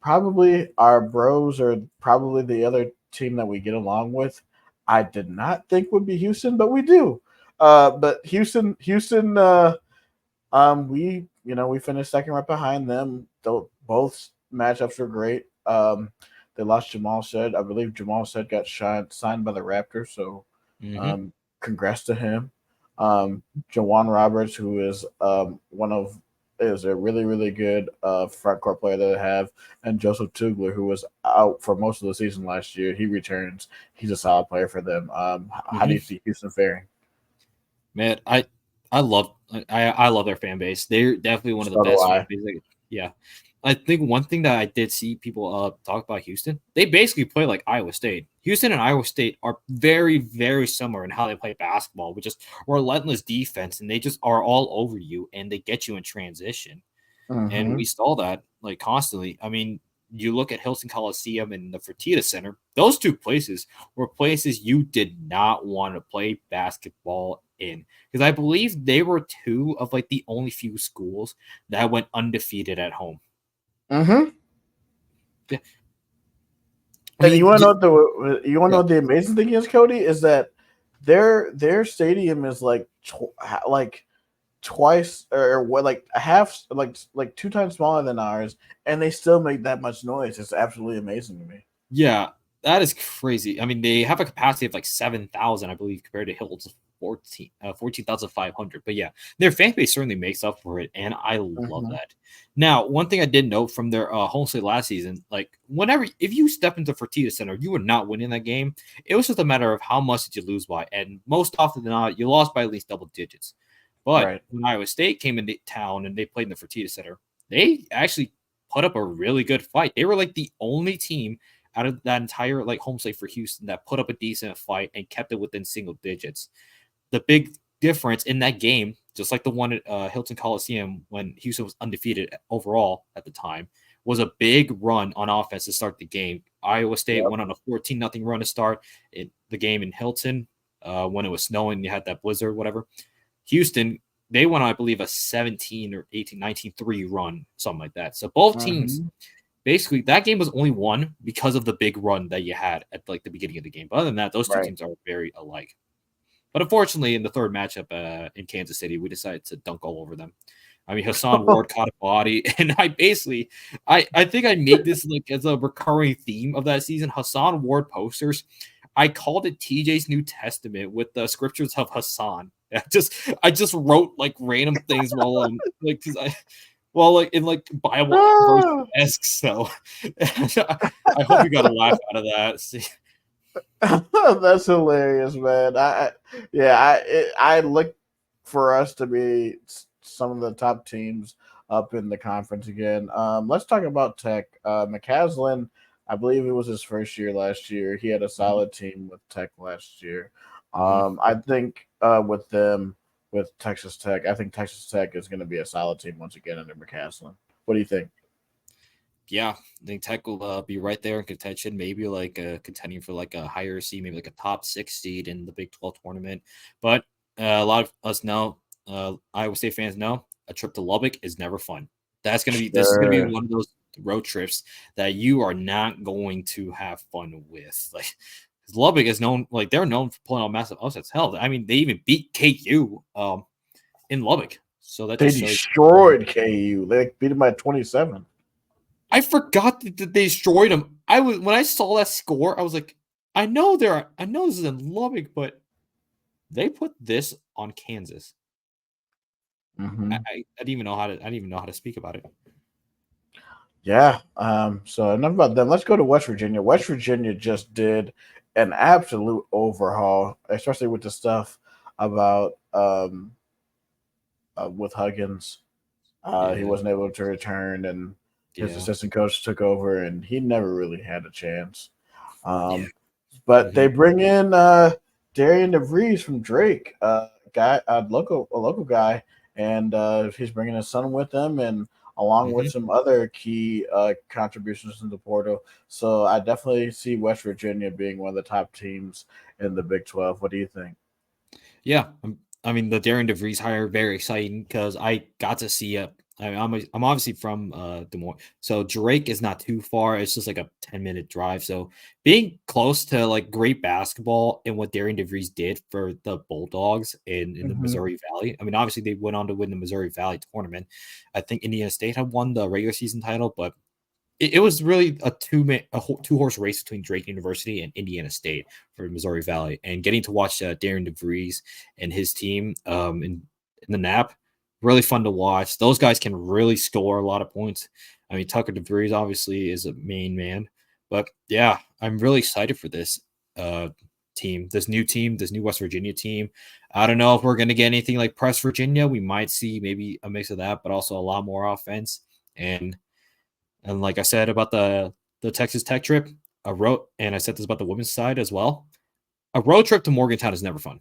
bros are probably the other team that we get along with. I did not think would be Houston, but we do. But Houston, we finished second right behind them. Though both matchups were great. They lost Jamal Said. I believe Jamal Said got signed by the Raptors. So, mhm. um, congrats to him. Jawan Roberts, who is one of is a really really good front court player that they have, and Joseph Tugler, who was out for most of the season last year. He returns. He's a solid player for them. How do you Mhm. see Houston faring? Man, I love their fan base. They're definitely one of the So do best fan I. bases. Yeah, I think one thing that I did see people talk about Houston, they basically play like Iowa State. Houston and Iowa State are very very similar in how they play basketball, which is relentless defense, and they just are all over you, and they get you in transition. And we Hmm. saw that like constantly. I mean, you look at Hilton Coliseum and the Fertitta Center; those two places were places you did not want to play basketball in, because I believe they were two of like the only few schools that went undefeated at home. Hmm. Yeah, I And mean, you want to know yeah, what the amazing thing is, Cody, is that their stadium is like twice or what like a half like two times smaller than ours, and they still make that much noise. It's absolutely amazing to me. yeah, that is crazy. I mean, they have a capacity of like 7,000, I believe, compared to Hilton's 14,500. But yeah, their fan base certainly makes up for it, and I love Hmm. that. Now, one thing I did note from their home slate last season, like whenever if you step into Fertitta Center, you were not winning that game. It was just a matter of how much did you lose by, and most often than not, you lost by at least double digits. But Right. when Iowa State came into town and they played in the Fertitta Center, they actually put up a really good fight. They were like the only team out of that entire like home slate for Houston that put up a decent fight and kept it within single digits. the big difference in that game, just like the one at Hilton Coliseum when Houston was undefeated overall at the time, was a big run on offense to start the game. Iowa State Yep. went on a 14-0 run to start the game in Hilton when it was snowing. You had that blizzard, whatever. Houston, they went on, I believe, a 17 or 18, 19-3 run, something like that. So both teams, Mm-hmm. basically, that game was only won because of the big run that you had at like the beginning of the game. But other than that, those two Right. teams are very alike. But unfortunately, in the third matchup in Kansas City, we decided to dunk all over them. I mean, Hassan Ward caught a body, and I think I made this like as a recurring theme of that season. Hassan Ward posters. I called it TJ's New Testament with the scriptures of Hassan. I just wrote like random things while like because I well like in like Bible verse Ah! esque. So I hope you got a laugh out of that. See, That's hilarious, man. Yeah, I look for us to be some of the top teams up in the conference again. Let's talk about Tech. McCaslin, I Bleav it was his first year last year. He had a solid team with Tech last year. Mhm. I think with them with Texas Tech, I think Texas Tech is going to be a solid team once again under McCaslin. What do you think? Yeah, I think Tech will be right there in contention, maybe like contending for like a higher seed, maybe like a top 6 seed in the Big 12 tournament. But a lot of us know, Iowa State fans know, a trip to Lubbock is never fun. This is gonna be Sure. one of those road trips that you are not going to have fun with. Like 'cause Lubbock is known, like they're known for pulling out massive upsets. Hell, I mean, they even beat KU in Lubbock. So that They just shows. destroyed KU. They beat them by 27. I forgot that they destroyed him. I was when I saw that score, I was like, I know this is in Lubbock, but they put this on Kansas. Mm-hmm. I didn't even know how to speak about it. Yeah. So enough about them. Let's go to West Virginia. West Virginia just did an absolute overhaul, especially with the stuff about with Huggins. He Yeah, wasn't able to return, and his yeah, assistant coach took over, and he never really had a chance. yeah. Um, but Hmm. they bring in Darian DeVries from Drake, a local guy, and he's bringing his son with him, and along with Hmm. some other key contributions in the portal. So I definitely see West Virginia being one of the top teams in the Big 12. What do you think? Yeah, I mean the Darren DeVries hire very exciting because I got to see it. I'm obviously from Des Moines, so Drake is not too far. It's just like a 10-minute drive. So being close to like great basketball and what Darren DeVries did for the Bulldogs in the Mm-hmm. Missouri Valley. I mean, obviously they went on to win the Missouri Valley tournament. I think Indiana State had won the regular season title, but it was really a two horse race between Drake University and Indiana State for Missouri Valley, and getting to watch Darren DeVries and his team in the NAP, really fun to watch. Those guys can really score a lot of points. I mean, Tucker DeVries obviously is a main man, but yeah, I'm really excited for this uh, team, this new West Virginia team. I don't know if we're going to get anything like Press Virginia. We might see maybe a mix of that, but also a lot more offense. And like I said about the Texas Tech trip, and I said this about the women's side as well. A road trip to Morgantown is never fun.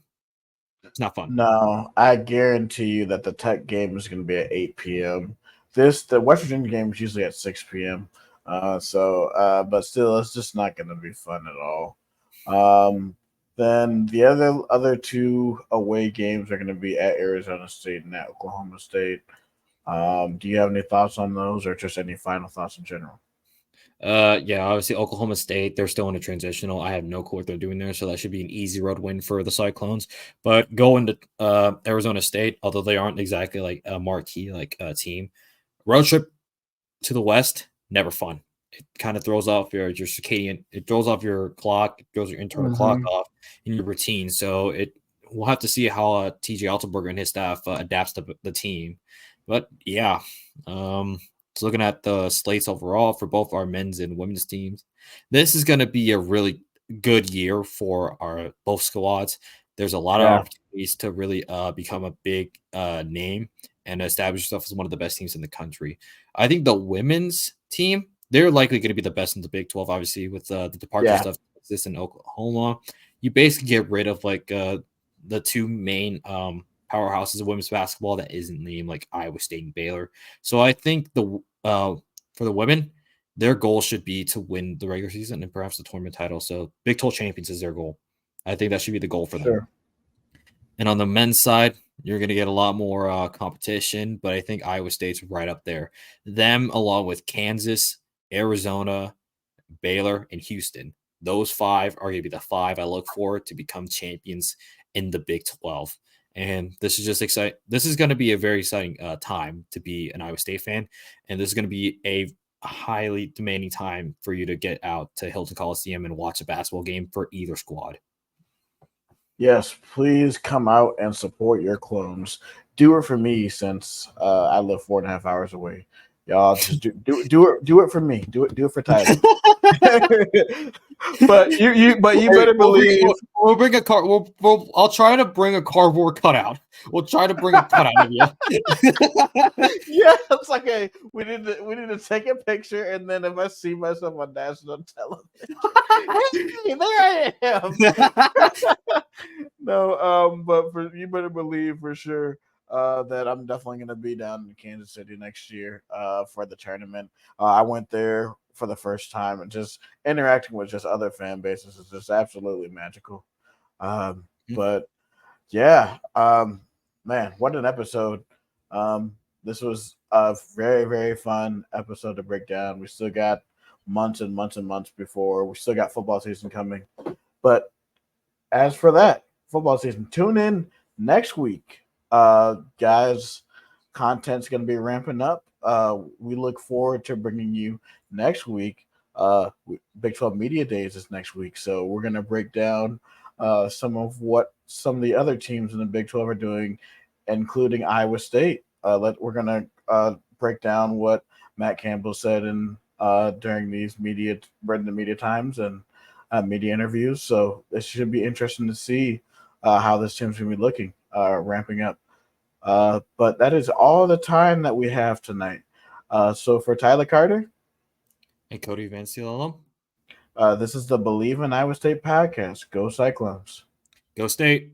It's not fun. No, I guarantee you that the Tech game is going to be at 8 p.m. The West Virginia game is usually at 6 p.m. But still, it's just not going to be fun at all. Um, then the other two away games are going to be at Arizona State and at Oklahoma State. Do you have any thoughts on those, or just any final thoughts in general? Yeah, obviously Oklahoma State, they're still in a transitional. I have no clue what they're doing there, so that should be an easy road win for the Cyclones. But going to Arizona State, although they aren't exactly like a marquee like team, road trip to the West, never fun. It kind of throws off your circadian. It throws off your clock. It throws your internal clock Mm-hmm. off in your routine. So we'll have to see how TJ Altenberger and his staff adapts to the team. But yeah, just looking at the slates overall for both our men's and women's teams, this is going to be a really good year for our both squads. There's a lot of Yeah, opportunities to really become a big name and establish yourself as one of the best teams in the country. I think the women's team, they're likely going to be the best in the Big 12, obviously, with the departures yeah, of Texas and Oklahoma. You basically get rid of like the two main powerhouses of women's basketball that isn't named like Iowa State and Baylor. So I think the for the women, their goal should be to win the regular season and perhaps the tournament title. So Big 12 champions is their goal. I think that should be the goal for them. Sure. And on the men's side, you're going to get a lot more competition, but I think Iowa State's right up there. Them, along with Kansas, Arizona, Baylor, and Houston. Those five are going to be the five I look for to become champions in the Big 12. And this is just exciting. This is going to be a very exciting time to be an Iowa State fan. And this is going to be a highly demanding time for you to get out to Hilton Coliseum and watch a basketball game for either squad. Yes, please come out and support your clones. Do it for me since I live 4.5 hours away. Y'all just do it for me. Do it for Tyler. But you better Bleav. We'll bring a car. I'll try to bring a cardboard cutout. We'll try to bring a cutout of you. Yeah, it's like we need to take a picture, and then if I see myself on national television, hey, there I am. No, but you better Bleav for sure that I'm definitely going to be down in Kansas City next year for the tournament. I went there for the first time, and just interacting with just other fan bases is just absolutely magical. But yeah, man, what an episode! This was a very, very fun episode to break down. We still got months and months and months before we still got football season coming. But as for that football season, tune in next week, guys. Content's going to be ramping up. We look forward to bringing you next week. Big 12 Media Days is next week, so we're going to break down some of what some of the other teams in the Big 12 are doing, including Iowa State. We're going to break down what Matt Campbell said during these media times and media interviews. So this should be interesting to see how this team's going to be looking, ramping up. But that is all the time that we have tonight. So for Tyler Carter and Cody Van Seal, this is the Bleav in Iowa State podcast. Go Cyclones. Go State.